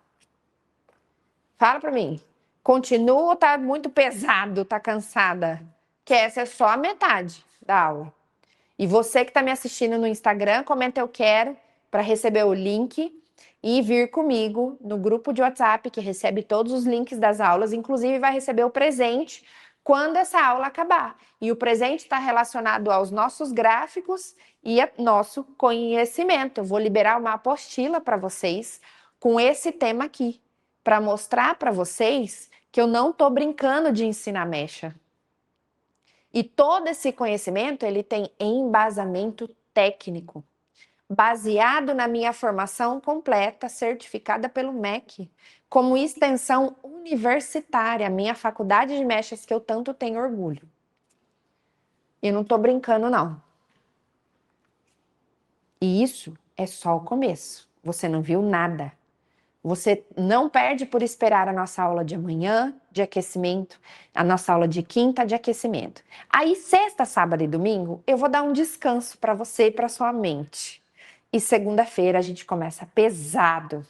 Fala pra mim. Continua ou tá muito pesado, tá cansada? Que essa é só a metade da aula. E você que tá me assistindo no Instagram, comenta eu quero para receber o link e vir comigo no grupo de WhatsApp que recebe todos os links das aulas, inclusive vai receber o presente quando essa aula acabar. E o presente está relacionado aos nossos gráficos e ao nosso conhecimento. Eu vou liberar uma apostila para vocês com esse tema aqui, para mostrar para vocês que eu não estou brincando de ensinar mecha. E todo esse conhecimento, ele tem embasamento técnico, baseado na minha formação completa, certificada pelo MEC, como extensão universitária, minha faculdade de mechas que eu tanto tenho orgulho. E não estou brincando, não. E isso é só o começo. Você não viu nada. Você não perde por esperar a nossa aula de amanhã, de aquecimento, a nossa aula de quinta, de aquecimento. Aí, sexta, sábado e domingo, eu vou dar um descanso para você e para sua mente. E segunda-feira a gente começa pesado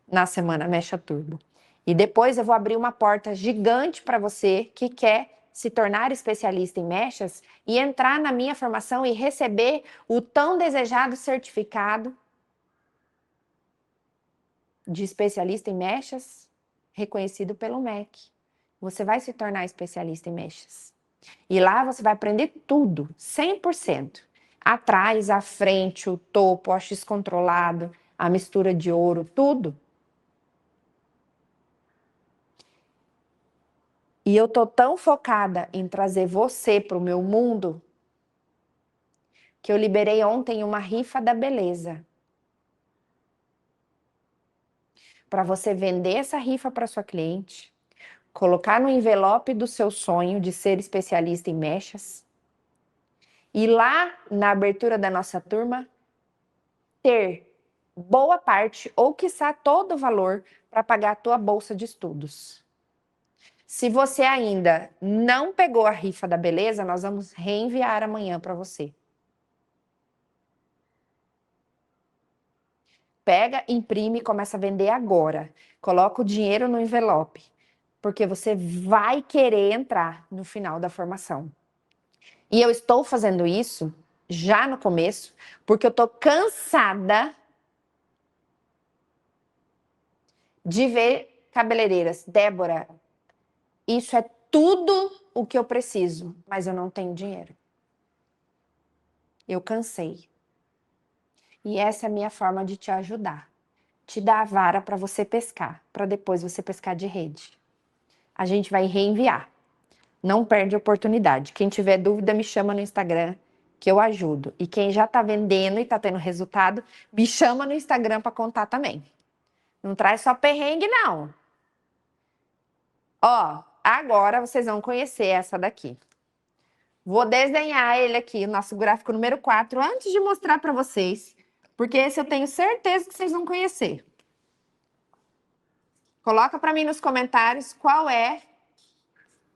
na Semana Mecha Turbo. E depois eu vou abrir uma porta gigante para você que quer se tornar especialista em mechas e entrar na minha formação e receber o tão desejado certificado de especialista em mechas, reconhecido pelo MEC. Você vai se tornar especialista em mechas. E lá você vai aprender tudo, 100%. Atrás, à frente, o topo, o X controlado, a mistura de ouro, tudo. E eu tô tão focada em trazer você para o meu mundo que eu liberei ontem uma rifa da beleza. Para você vender essa rifa para sua cliente, colocar no envelope do seu sonho de ser especialista em mechas e lá na abertura da nossa turma ter boa parte ou quiçá todo o valor para pagar a tua bolsa de estudos. Se você ainda não pegou a rifa da beleza, nós vamos reenviar amanhã para você. Pega, imprime e começa a vender agora. Coloca o dinheiro no envelope, porque você vai querer entrar no final da formação. E eu estou fazendo isso já no começo, porque eu estou cansada de ver cabeleireiras. Débora, isso é tudo o que eu preciso, mas eu não tenho dinheiro. Eu cansei. E essa é a minha forma de te ajudar. Te dar a vara para você pescar, para depois você pescar de rede. A gente vai reenviar. Não perde a oportunidade. Quem tiver dúvida, me chama no Instagram, que eu ajudo. E quem já está vendendo e está tendo resultado, me chama no Instagram para contar também. Não traz só perrengue, não. Ó, agora vocês vão conhecer essa daqui. Vou desenhar ele aqui, o nosso gráfico número 4, antes de mostrar para vocês, porque esse eu tenho certeza que vocês vão conhecer. Coloca para mim nos comentários qual é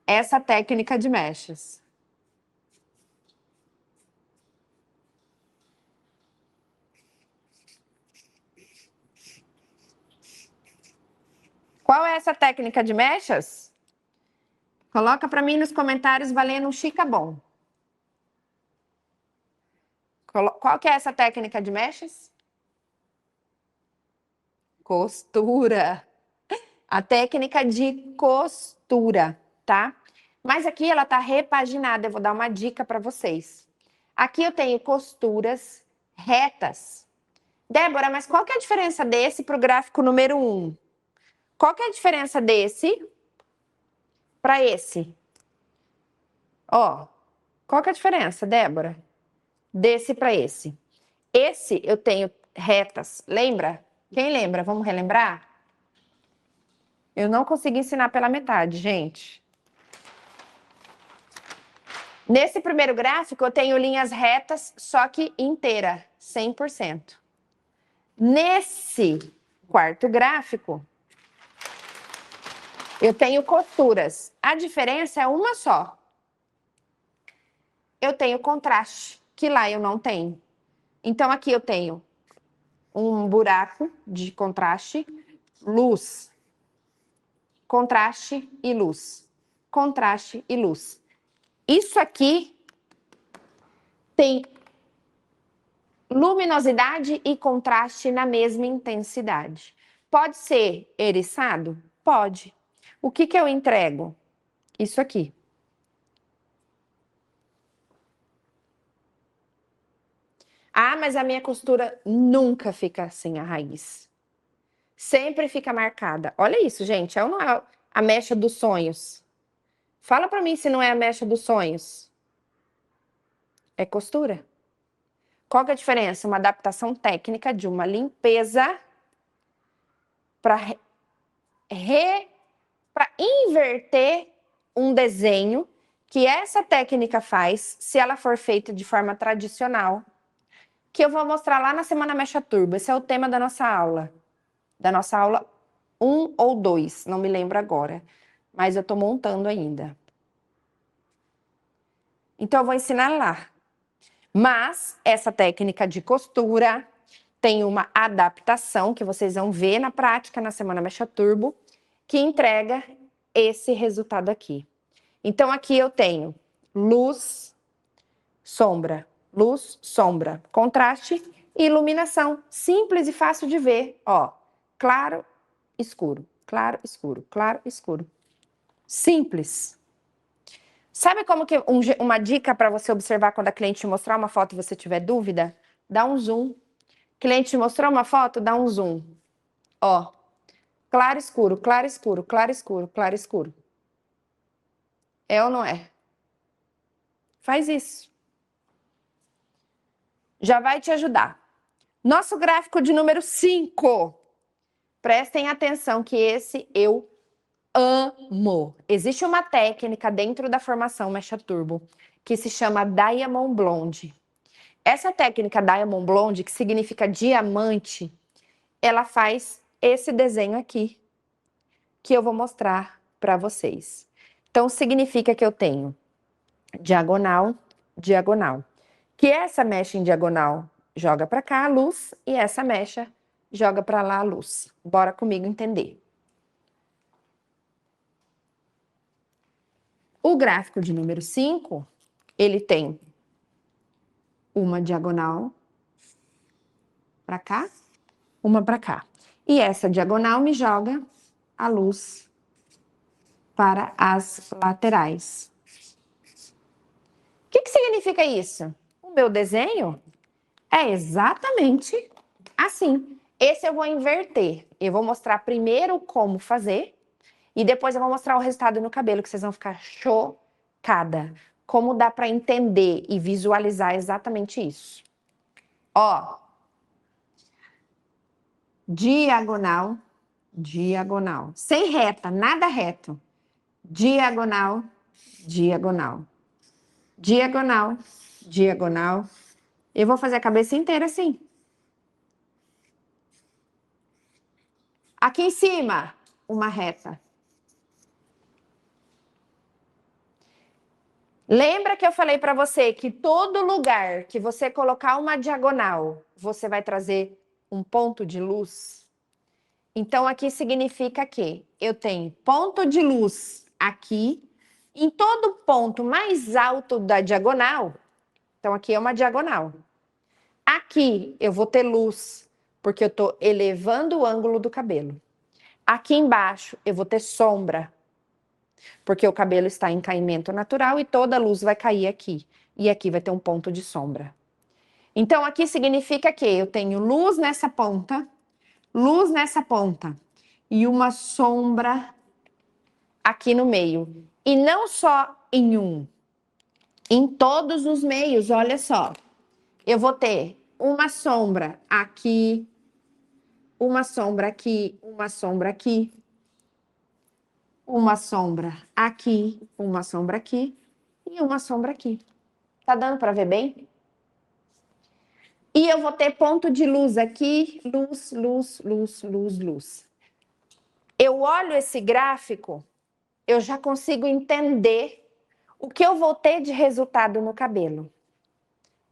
essa técnica de mechas. Qual é essa técnica de mechas? Coloca para mim nos comentários valendo um Chica Bom. Qual que é essa técnica de mechas? Costura. A técnica de costura, tá? Mas aqui ela tá repaginada, eu vou dar uma dica para vocês. Aqui eu tenho costuras retas. Débora, mas qual que é a diferença desse para o gráfico número 1? Qual que é a diferença desse para esse? Ó, qual que é a diferença, Débora? Desse para esse. Esse eu tenho retas, lembra? Quem lembra? Vamos relembrar? Eu não consegui ensinar pela metade, gente. Nesse primeiro gráfico, eu tenho linhas retas, só que inteira, 100%. Nesse quarto gráfico, eu tenho costuras. A diferença é uma só. Eu tenho contraste, que lá eu não tenho. Então, aqui eu tenho um buraco de contraste, luz, contraste e luz, contraste e luz. Isso aqui tem luminosidade e contraste na mesma intensidade. Pode ser eriçado? Pode. O que que eu entrego? Isso aqui. Ah, mas a minha costura nunca fica assim, a raiz. Sempre fica marcada. Olha isso, gente. É ou não é a mecha dos sonhos? Fala pra mim se não é a mecha dos sonhos. É costura. Qual que é a diferença? Uma adaptação técnica de uma limpeza para inverter um desenho que essa técnica faz, se ela for feita de forma tradicional, que eu vou mostrar lá na Semana Mecha Turbo. Esse é o tema da nossa aula 1 ou 2, não me lembro agora, mas eu tô montando ainda. Então eu vou ensinar lá. Mas essa técnica de costura tem uma adaptação que vocês vão ver na prática na Semana Mecha Turbo, que entrega esse resultado aqui. Então aqui eu tenho luz, sombra, contraste e iluminação. Simples e fácil de ver, ó. Claro, escuro, claro, escuro, claro, escuro. Simples. Sabe como que uma dica para você observar quando a cliente te mostrar uma foto e você tiver dúvida? Dá um zoom. Cliente te mostrou uma foto, dá um zoom. Ó, claro, escuro, claro, escuro, claro, escuro, claro, escuro. É ou não é? Faz isso. Já vai te ajudar. Nosso gráfico de número 5. Prestem atenção que esse eu amo. Existe uma técnica dentro da formação Mecha Turbo que se chama Diamond Blonde. Essa técnica Diamond Blonde, que significa diamante, ela faz esse desenho aqui, que eu vou mostrar para vocês. Então, significa que eu tenho diagonal, diagonal. Que essa mecha em diagonal joga para cá a luz e essa mecha joga para lá a luz. Bora comigo entender. O gráfico de número 5, ele tem uma diagonal para cá, uma para cá. E essa diagonal me joga a luz para as laterais. O que significa isso? O meu desenho é exatamente assim. Esse eu vou inverter. Eu vou mostrar primeiro como fazer e depois eu vou mostrar o resultado no cabelo, que vocês vão ficar chocada. Como dá para entender e visualizar exatamente isso. Ó, diagonal, diagonal. Sem reta, nada reto. Diagonal, diagonal. Diagonal, diagonal. Eu vou fazer a cabeça inteira assim. Aqui em cima, uma reta. Lembra que eu falei para você que todo lugar que você colocar uma diagonal, você vai trazer um ponto de luz? Então, aqui significa que eu tenho ponto de luz aqui, em todo ponto mais alto da diagonal. Então, aqui é uma diagonal. Aqui eu vou ter luz, porque eu estou elevando o ângulo do cabelo. Aqui embaixo eu vou ter sombra, porque o cabelo está em caimento natural e toda a luz vai cair aqui. E aqui vai ter um ponto de sombra. Então, aqui significa que eu tenho luz nessa ponta e uma sombra aqui no meio. E não só em um, em todos os meios, olha só. Eu vou ter uma sombra aqui, uma sombra aqui, uma sombra aqui, uma sombra aqui, uma sombra aqui e uma sombra aqui. Tá dando para ver bem? E eu vou ter ponto de luz aqui, luz, luz, luz, luz, luz. Eu olho esse gráfico, eu já consigo entender o que eu vou ter de resultado no cabelo.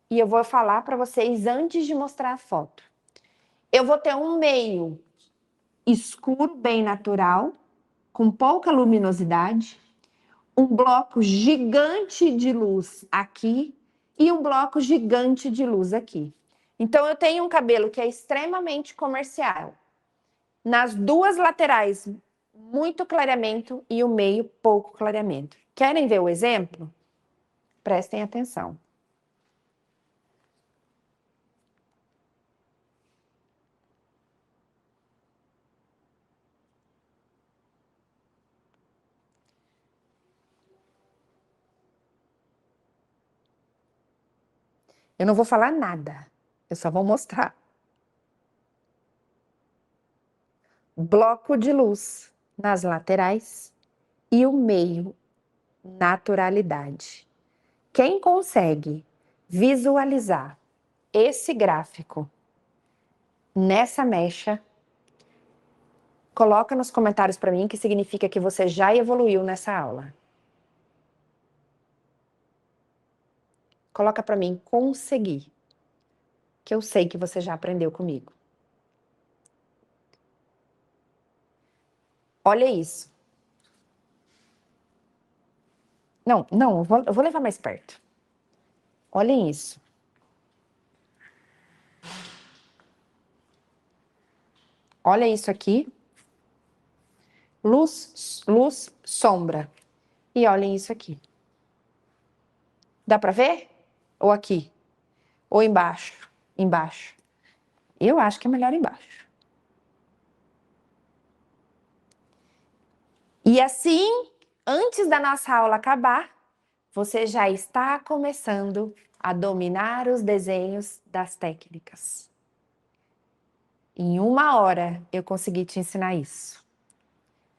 E eu vou falar para vocês antes de mostrar a foto. Eu vou ter um meio escuro, bem natural, com pouca luminosidade, um bloco gigante de luz aqui e um bloco gigante de luz aqui. Então, eu tenho um cabelo que é extremamente comercial. Nas duas laterais, muito clareamento e o meio, pouco clareamento. Querem ver o exemplo? Prestem atenção. Eu não vou falar nada, eu só vou mostrar. Bloco de luz nas laterais e o meio, naturalidade. Quem consegue visualizar esse gráfico nessa mecha, coloca nos comentários para mim, que significa que você já evoluiu nessa aula. Coloca para mim, consegui. Que eu sei que você já aprendeu comigo. Olha isso. Não, eu vou levar mais perto. Olhem isso. Olha isso aqui. Luz, luz, sombra. E olhem isso aqui. Dá para ver? Ou aqui? Ou embaixo? Embaixo. Eu acho que é melhor embaixo. E assim, antes da nossa aula acabar, você já está começando a dominar os desenhos das técnicas. Em 1 hora eu consegui te ensinar isso.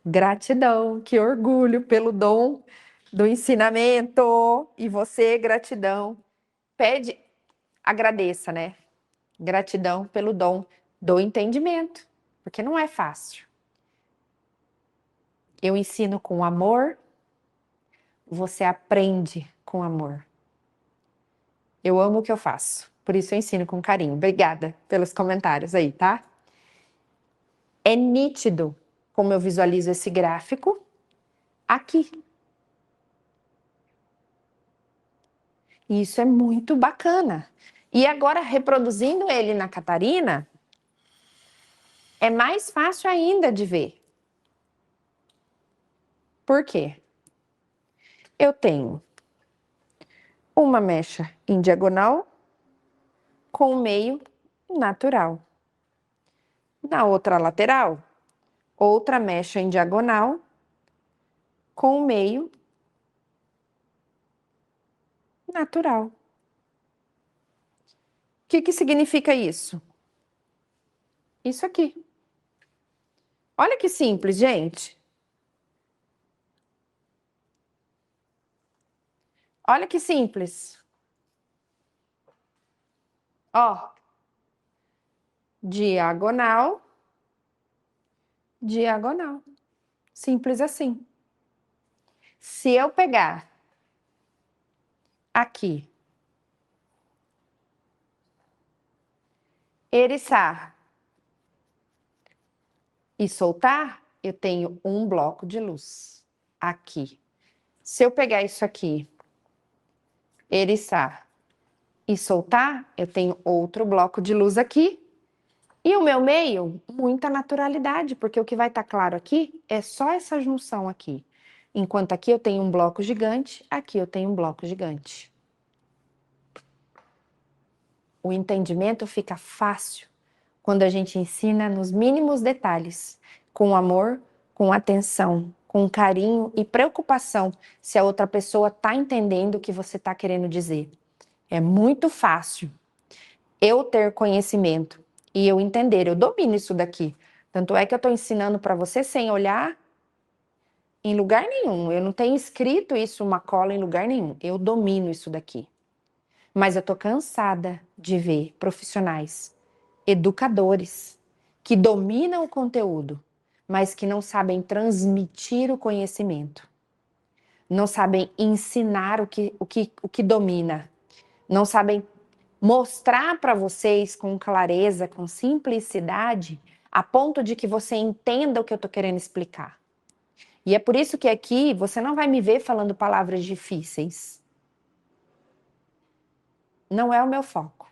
Gratidão, que orgulho pelo dom do ensinamento. E você, gratidão. Pede, agradeça, né? Gratidão pelo dom do entendimento, porque não é fácil. Eu ensino com amor, você aprende com amor. Eu amo o que eu faço, por isso eu ensino com carinho. Obrigada pelos comentários aí, tá? É nítido como eu visualizo esse gráfico aqui. E isso é muito bacana. E agora, reproduzindo ele na Catarina, é mais fácil ainda de ver. Por quê? Eu tenho uma mecha em diagonal com o meio natural. Na outra lateral, outra mecha em diagonal com o meio natural. O que significa isso? Isso aqui. Olha que simples, gente. Olha que simples. Ó, diagonal, diagonal. Simples assim. Se eu pegar aqui, eriçar e soltar, eu tenho um bloco de luz aqui. Se eu pegar isso aqui, eriçar e soltar, eu tenho outro bloco de luz aqui. E o meu meio, muita naturalidade, porque o que vai estar claro aqui é só essa junção aqui. Enquanto aqui eu tenho um bloco gigante, aqui eu tenho um bloco gigante. O entendimento fica fácil quando a gente ensina nos mínimos detalhes, com amor, com atenção, com carinho e preocupação se a outra pessoa está entendendo o que você está querendo dizer. É muito fácil eu ter conhecimento e eu entender, eu domino isso daqui. Tanto é que eu estou ensinando para você sem olhar em lugar nenhum. Eu não tenho escrito isso uma cola em lugar nenhum. Eu domino isso daqui. Mas eu estou cansada de ver profissionais, educadores, que dominam o conteúdo, mas que não sabem transmitir o conhecimento. Não sabem ensinar o que domina. Não sabem mostrar para vocês com clareza, com simplicidade, a ponto de que você entenda o que eu estou querendo explicar. E é por isso que aqui você não vai me ver falando palavras difíceis. Não é o meu foco.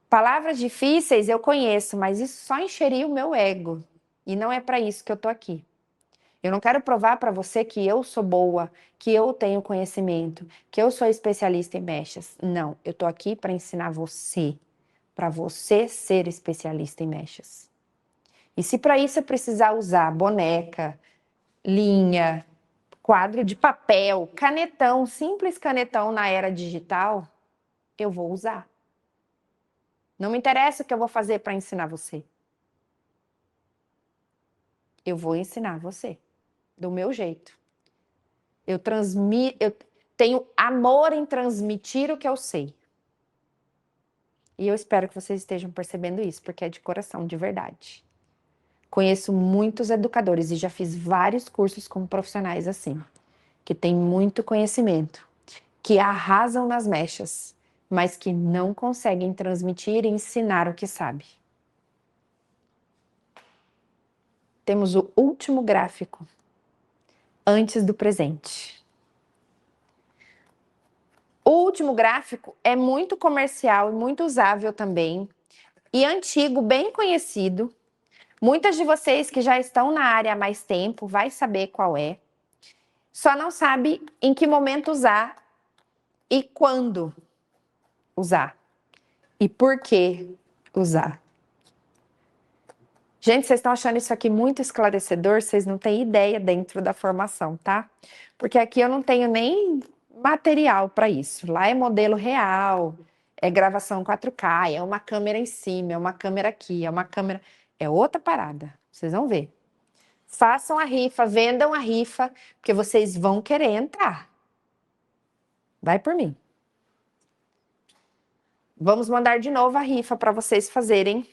Palavras difíceis eu conheço, mas isso só encheria o meu ego. E não é para isso que eu estou aqui. Eu não quero provar para você que eu sou boa, que eu tenho conhecimento, que eu sou especialista em mechas. Não, eu estou aqui para ensinar você, para você ser especialista em mechas. E se para isso eu precisar usar boneca, linha, quadro de papel, canetão, simples canetão na era digital, eu vou usar. Não me interessa o que eu vou fazer para ensinar você. Eu vou ensinar você, do meu jeito. Eu tenho amor em transmitir o que eu sei. E eu espero que vocês estejam percebendo isso, porque é de coração, de verdade. Conheço muitos educadores e já fiz vários cursos com profissionais assim, que têm muito conhecimento, que arrasam nas mechas, mas que não conseguem transmitir e ensinar o que sabe. Temos o último gráfico, antes do presente. O último gráfico é muito comercial e muito usável também, e antigo, bem conhecido. Muitas de vocês que já estão na área há mais tempo vai saber qual é. Só não sabe em que momento usar e quando usar. E por que usar. Gente, vocês estão achando isso aqui muito esclarecedor? Vocês não têm ideia dentro da formação, tá? Porque aqui eu não tenho nem material para isso. Lá é modelo real, é gravação 4K, é uma câmera em cima, é uma câmera aqui, é uma câmera... É outra parada. Vocês vão ver. Façam a rifa, vendam a rifa, porque vocês vão querer entrar. Vai por mim. Vamos mandar de novo a rifa para vocês fazerem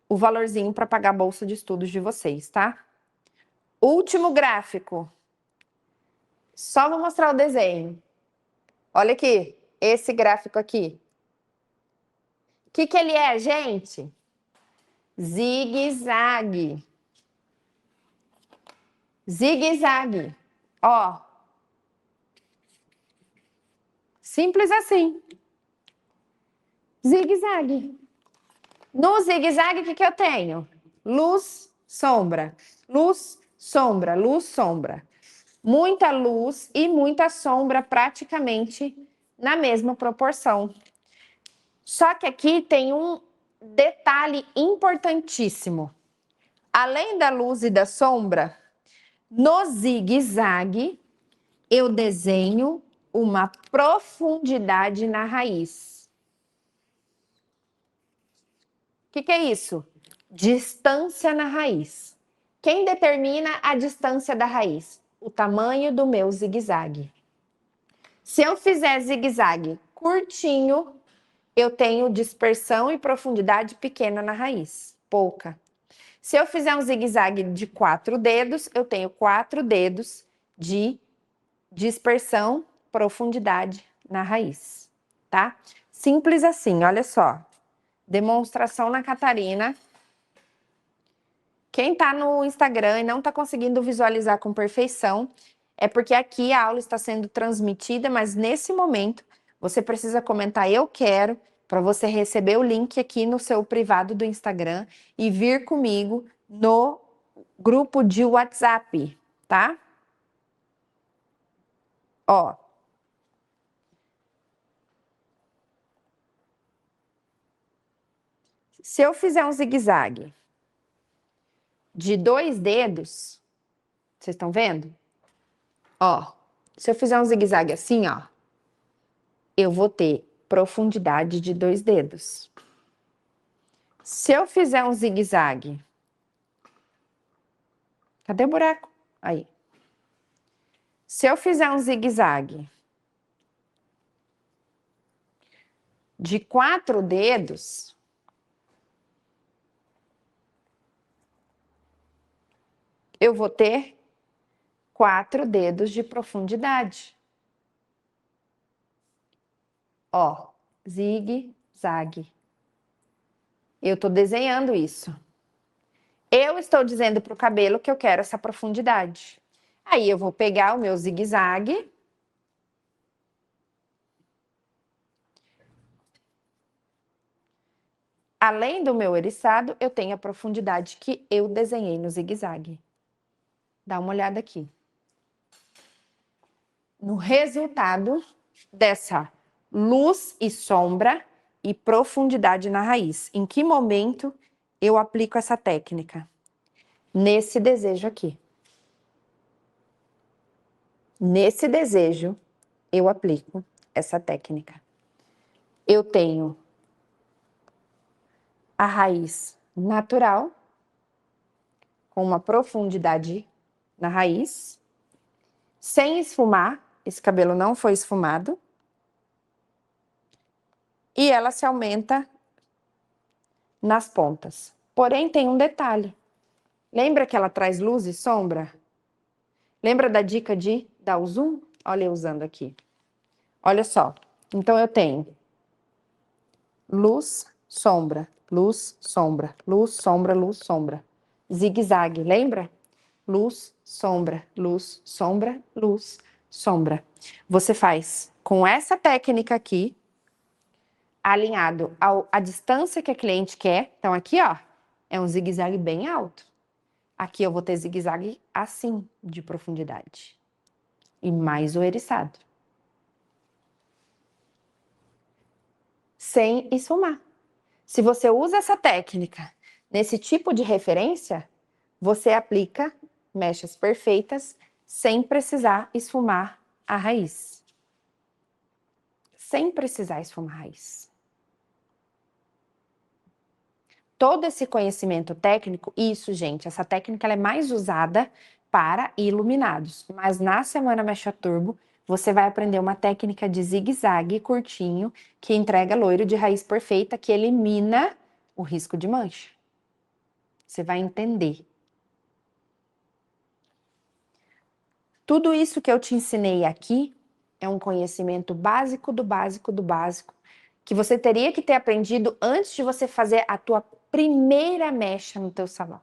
o valorzinho para pagar a bolsa de estudos de vocês, tá? Último gráfico. Só vou mostrar o desenho. Olha aqui, esse gráfico aqui. O que ele é, gente? Zigue-zague. Zigue-zague. Ó. Simples assim. Zigue-zague. No zigue-zague, o que eu tenho? Luz, sombra. Luz, sombra, luz, sombra. Muita luz e muita sombra praticamente na mesma proporção. Só que aqui tem um detalhe importantíssimo. Além da luz e da sombra, no zigue-zague, eu desenho uma profundidade na raiz. O que é isso? Distância na raiz. Quem determina a distância da raiz? O tamanho do meu zigue-zague. Se eu fizer zigue-zague curtinho, eu tenho dispersão e profundidade pequena na raiz, pouca. Se eu fizer um zigue-zague de 4 dedos, eu tenho 4 dedos de dispersão, profundidade na raiz, tá? Simples assim, olha só. Demonstração na Catarina. Quem tá no Instagram e não tá conseguindo visualizar com perfeição, é porque aqui a aula está sendo transmitida, mas nesse momento você precisa comentar eu quero, para você receber o link aqui no seu privado do Instagram e vir comigo no grupo de WhatsApp, tá? Ó. Se eu fizer um zigue-zague de 2 dedos, vocês estão vendo? Ó, se eu fizer um zigue-zague assim, ó, eu vou ter profundidade de 2 dedos. Se eu fizer um zigue-zague... Cadê o buraco? Aí. Se eu fizer um zigue-zague de 4 dedos, eu vou ter 4 dedos de profundidade. Ó, zigue-zague. Eu tô desenhando isso. Eu estou dizendo para o cabelo que eu quero essa profundidade. Aí eu vou pegar o meu zigue-zague. Além do meu eriçado, eu tenho a profundidade que eu desenhei no zigue-zague. Dá uma olhada aqui. No resultado dessa luz e sombra e profundidade na raiz. Em que momento eu aplico essa técnica? Nesse desejo aqui. Nesse desejo, eu aplico essa técnica. Eu tenho a raiz natural, com uma profundidade na raiz, sem esfumar, esse cabelo não foi esfumado, e ela se aumenta nas pontas. Porém, tem um detalhe. Lembra que ela traz luz e sombra? Lembra da dica de dar o zoom? Olha eu usando aqui. Olha só. Então, eu tenho luz, sombra, luz, sombra, luz, sombra, luz, sombra. Zigue-zague, lembra? Luz, sombra, luz, sombra, luz, sombra. Você faz com essa técnica aqui, alinhado à distância que a cliente quer. Então, aqui, ó, é um zigue-zague bem alto. Aqui eu vou ter zigue-zague assim, de profundidade. E mais o eriçado. Sem esfumar. Se você usa essa técnica nesse tipo de referência, você aplica mechas perfeitas sem precisar esfumar a raiz. Sem precisar esfumar a raiz. todo esse conhecimento técnico, isso, gente, essa técnica ela é mais usada para iluminados. Mas na Semana Mecha Turbo, você vai aprender uma técnica de zigue-zague curtinho que entrega loiro de raiz perfeita, que elimina o risco de mancha. Você vai entender. Tudo isso que eu te ensinei aqui é um conhecimento básico do básico do básico, que você teria que ter aprendido antes de você fazer a tua primeira mecha no teu salão.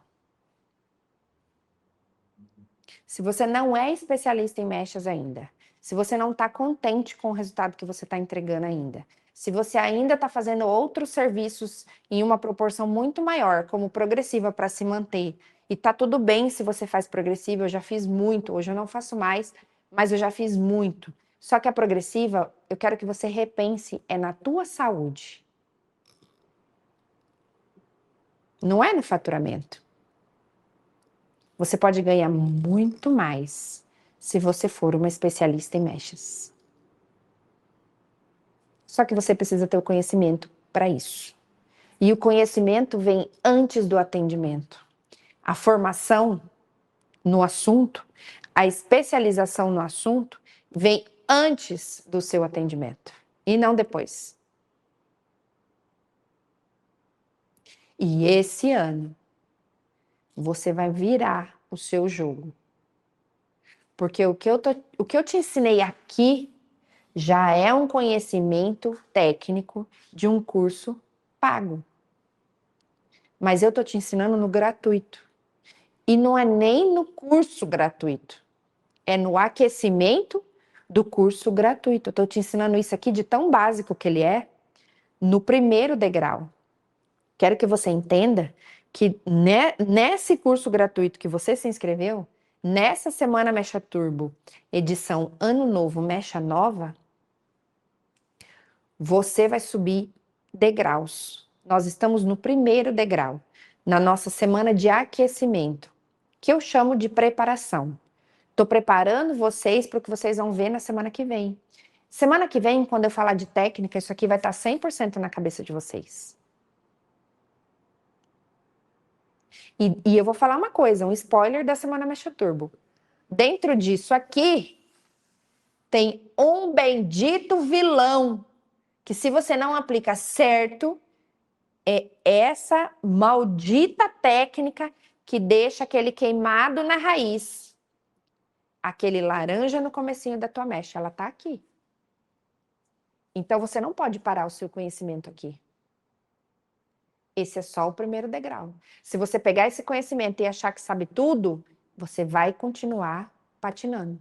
Se você não é especialista em mechas ainda, se você não está contente com o resultado que você está entregando ainda, se você ainda está fazendo outros serviços em uma proporção muito maior, como progressiva para se manter, e tá tudo bem se você faz progressiva, eu já fiz muito, hoje eu não faço mais, mas eu já fiz muito. Só que a progressiva, eu quero que você repense, é na tua saúde. Não é no faturamento. Você pode ganhar muito mais se você for uma especialista em mechas. Só que você precisa ter o conhecimento para isso. E o conhecimento vem antes do atendimento. A formação no assunto, a especialização no assunto, vem antes do seu atendimento e não depois. E esse ano, você vai virar o seu jogo. Porque o que eu te ensinei aqui já é um conhecimento técnico de um curso pago. Mas eu tô te ensinando no gratuito. E não é nem no curso gratuito. É no aquecimento do curso gratuito. Eu tô te ensinando isso aqui de tão básico que ele é, no primeiro degrau. Quero que você entenda que nesse curso gratuito que você se inscreveu, nessa Semana Mecha Turbo, edição Ano Novo Mecha Nova, você vai subir degraus. Nós estamos no primeiro degrau, na nossa semana de aquecimento, que eu chamo de preparação. Estou preparando vocês para o que vocês vão ver na semana que vem. Semana que vem, quando eu falar de técnica, isso aqui vai estar 100% na cabeça de vocês. E eu vou falar uma coisa, um spoiler da Semana Mecha Turbo. Dentro disso aqui, tem um bendito vilão, que se você não aplica certo, é essa maldita técnica que deixa aquele queimado na raiz. Aquele laranja no comecinho da tua mecha, ela tá aqui. Então você não pode parar o seu conhecimento aqui. Esse é só o primeiro degrau. Se você pegar esse conhecimento e achar que sabe tudo, você vai continuar patinando.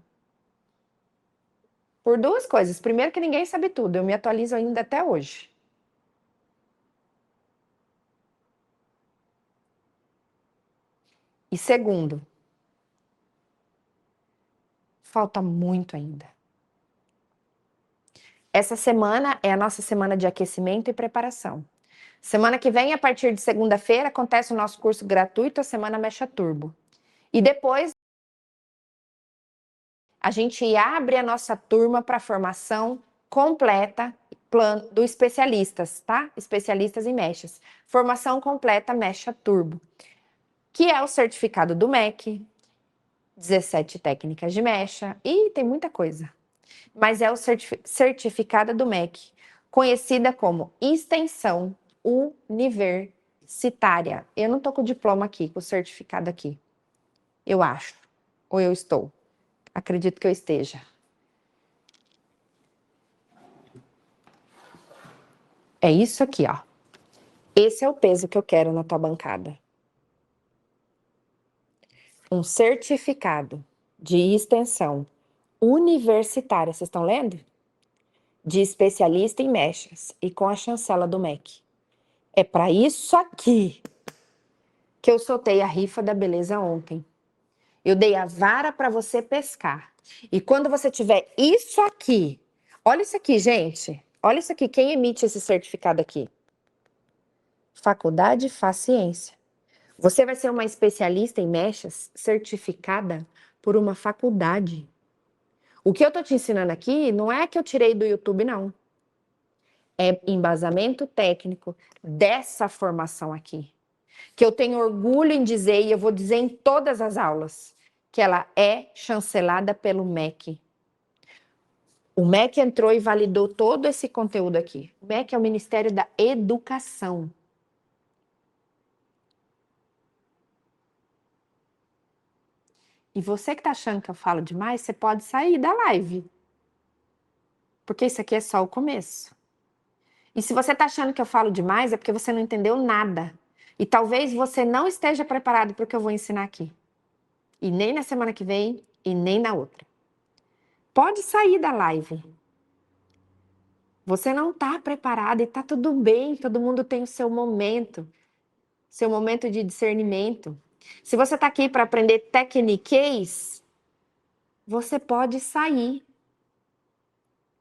Por duas coisas. Primeiro que ninguém sabe tudo, eu me atualizo ainda até hoje. E segundo, falta muito ainda. Essa semana é a nossa semana de aquecimento e preparação. Semana que vem, a partir de segunda-feira, acontece o nosso curso gratuito, a Semana Mecha Turbo. E depois, a gente abre a nossa turma para formação completa plano do especialistas, tá? Especialistas em mechas. Formação completa Mecha Turbo, que é o certificado do MEC, 17 técnicas de mecha e tem muita coisa. Mas é o certificado do MEC, conhecida como extensão universitária. Eu não tô com o diploma aqui, com o certificado aqui. Eu acho. Ou eu estou. Acredito que eu esteja. É isso aqui, ó. Esse é o peso que eu quero na tua bancada. Um certificado de extensão universitária. Vocês estão lendo? De especialista em mechas e com a chancela do MEC. É para isso aqui que eu soltei a rifa da beleza ontem. Eu dei a vara para você pescar. E quando você tiver isso aqui, olha isso aqui, gente. Olha isso aqui, quem emite esse certificado aqui? Faculdade Faz Ciência. Você vai ser uma especialista em mechas certificada por uma faculdade. O que eu tô te ensinando aqui não é que eu tirei do YouTube, não. É embasamento técnico dessa formação aqui. que eu tenho orgulho em dizer, e eu vou dizer em todas as aulas, que ela é chancelada pelo MEC. O MEC entrou e validou todo esse conteúdo aqui. O MEC é o Ministério da Educação. E você que está achando que eu falo demais, você pode sair da live. Porque isso aqui é só o começo. E se você está achando que eu falo demais, é porque você não entendeu nada. E talvez você não esteja preparado para o que eu vou ensinar aqui. E nem na semana que vem, e nem na outra. Pode sair da live. Você não está preparado e está tudo bem, todo mundo tem o seu momento de discernimento. Se você está aqui para aprender tecniquez, você pode sair.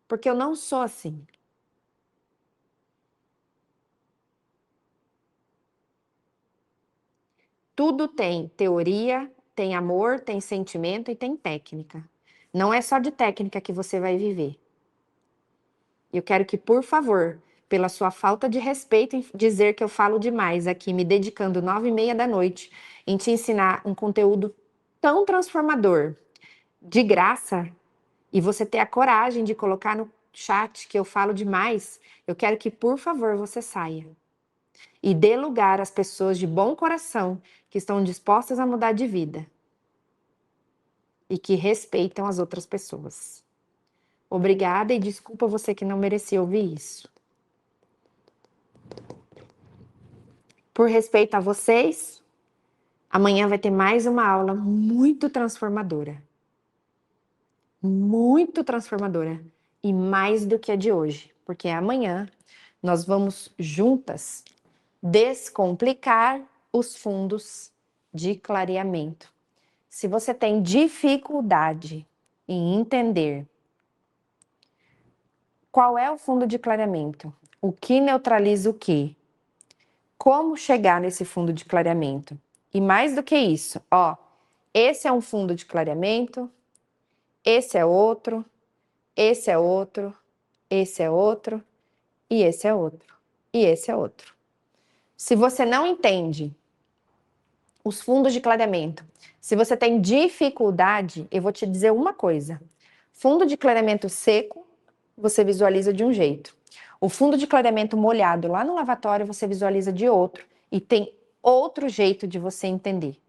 Porque eu não sou assim. Tudo tem teoria, tem amor, tem sentimento e tem técnica. Não é só de técnica que você vai viver. Eu quero que, por favor, pela sua falta de respeito em dizer que eu falo demais aqui, me dedicando 9h30 da noite, em te ensinar um conteúdo tão transformador, de graça, e você ter a coragem de colocar no chat que eu falo demais, eu quero que, por favor, você saia. E dê lugar às pessoas de bom coração que estão dispostas a mudar de vida e que respeitam as outras pessoas. Obrigada e desculpa você que não merecia ouvir isso. Por respeito a vocês, amanhã vai ter mais uma aula muito transformadora. Muito transformadora. E mais do que a de hoje, porque amanhã nós vamos juntas descomplicar os fundos de clareamento. Se você tem dificuldade em entender qual é o fundo de clareamento, o que neutraliza o quê, como chegar nesse fundo de clareamento, e mais do que isso, ó, esse é um fundo de clareamento, esse é outro, esse é outro, esse é outro, e esse é outro, e esse é outro. Se você não entende os fundos de clareamento, se você tem dificuldade, eu vou te dizer uma coisa. Fundo de clareamento seco, você visualiza de um jeito. O fundo de clareamento molhado lá no lavatório, você visualiza de outro. E tem outro jeito de você entender.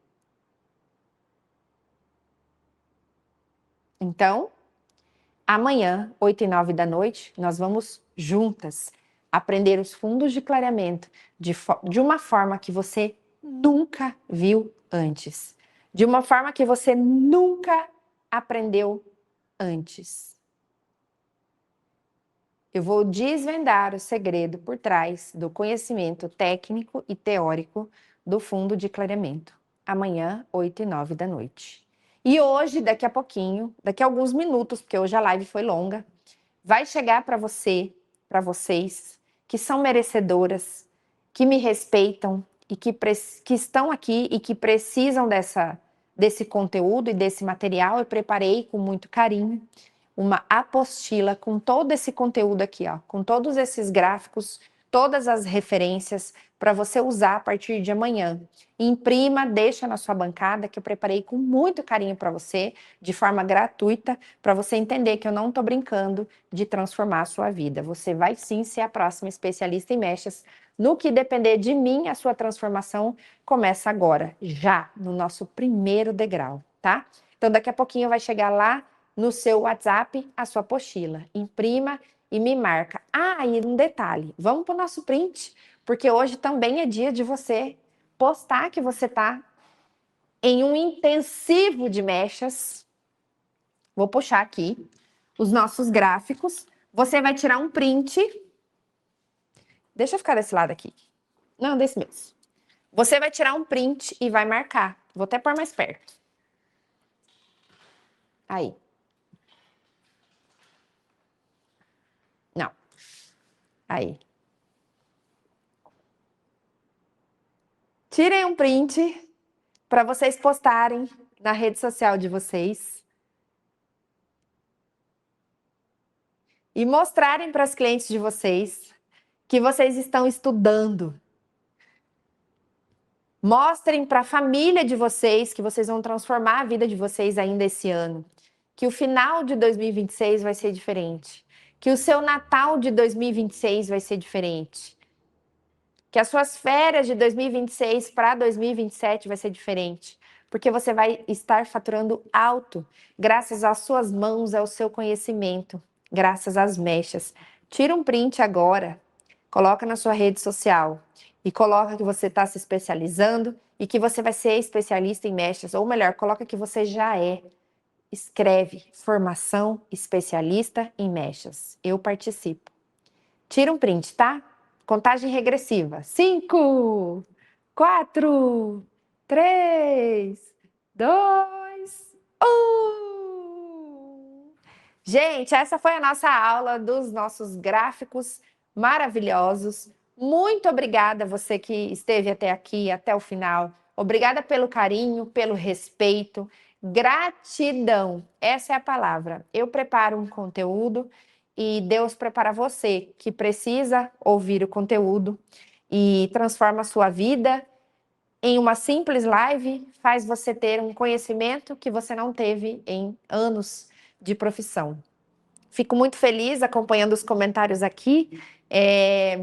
Então, amanhã, 8h e 9 da noite, nós vamos juntas aprender os fundos de clareamento de uma forma que você nunca viu antes. De uma forma que você nunca aprendeu antes. Eu vou desvendar o segredo por trás do conhecimento técnico e teórico do fundo de clareamento. Amanhã, 8h e 9 da noite. E hoje, daqui a pouquinho, daqui a alguns minutos, porque hoje a live foi longa, vai chegar para você, para vocês, que são merecedoras, que me respeitam e que estão aqui e que precisam desse conteúdo e desse material. Eu preparei com muito carinho uma apostila com todo esse conteúdo aqui, ó, com todos esses gráficos, todas as referências para você usar a partir de amanhã. Imprima, deixa na sua bancada, que eu preparei com muito carinho para você, de forma gratuita, para você entender que eu não estou brincando de transformar a sua vida. Você vai sim ser a próxima especialista em mechas. No que depender de mim, a sua transformação começa agora, já, no nosso primeiro degrau, tá? Então, daqui a pouquinho vai chegar lá no seu WhatsApp a sua apostila. Imprima e me marca. Ah, e um detalhe, vamos para o nosso print, porque hoje também é dia de você postar que você está em um intensivo de mechas. Vou puxar aqui os nossos gráficos. Você vai tirar um print. Deixa eu ficar desse lado aqui. Não, desse mesmo. Você vai tirar um print e vai marcar. Vou até pôr mais perto. Aí. Não. Aí. Tirem um print para vocês postarem na rede social de vocês e mostrarem para as clientes de vocês que vocês estão estudando. Mostrem para a família de vocês que vocês vão transformar a vida de vocês ainda esse ano. Que o final de 2026 vai ser diferente. Que o seu Natal de 2026 vai ser diferente. Que as suas férias de 2026 para 2027 vai ser diferente. Porque você vai estar faturando alto, graças às suas mãos, ao seu conhecimento, graças às mechas. Tira um print agora, coloca na sua rede social e coloca que você está se especializando e que você vai ser especialista em mechas, ou melhor, coloca que você já é. Escreve formação especialista em mechas. Eu participo. Tira um print, tá? Contagem regressiva. 5, 4, 3, 2, 1. Gente, essa foi a nossa aula dos nossos gráficos maravilhosos. Muito obrigada a você que esteve até aqui, até o final. Obrigada pelo carinho, pelo respeito. Gratidão. Essa é a palavra. Eu preparo um conteúdo e Deus prepara você que precisa ouvir o conteúdo e transforma a sua vida em uma simples live, faz você ter um conhecimento que você não teve em anos de profissão. Fico muito feliz acompanhando os comentários aqui.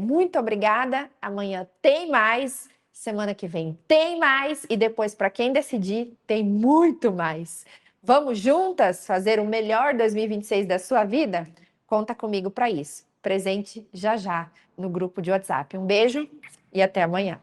Muito obrigada. Amanhã tem mais. Semana que vem tem mais. E depois, para quem decidir, tem muito mais. Vamos juntas fazer o melhor 2026 da sua vida? Conta comigo para isso. Presente já já no grupo de WhatsApp. Um beijo e até amanhã.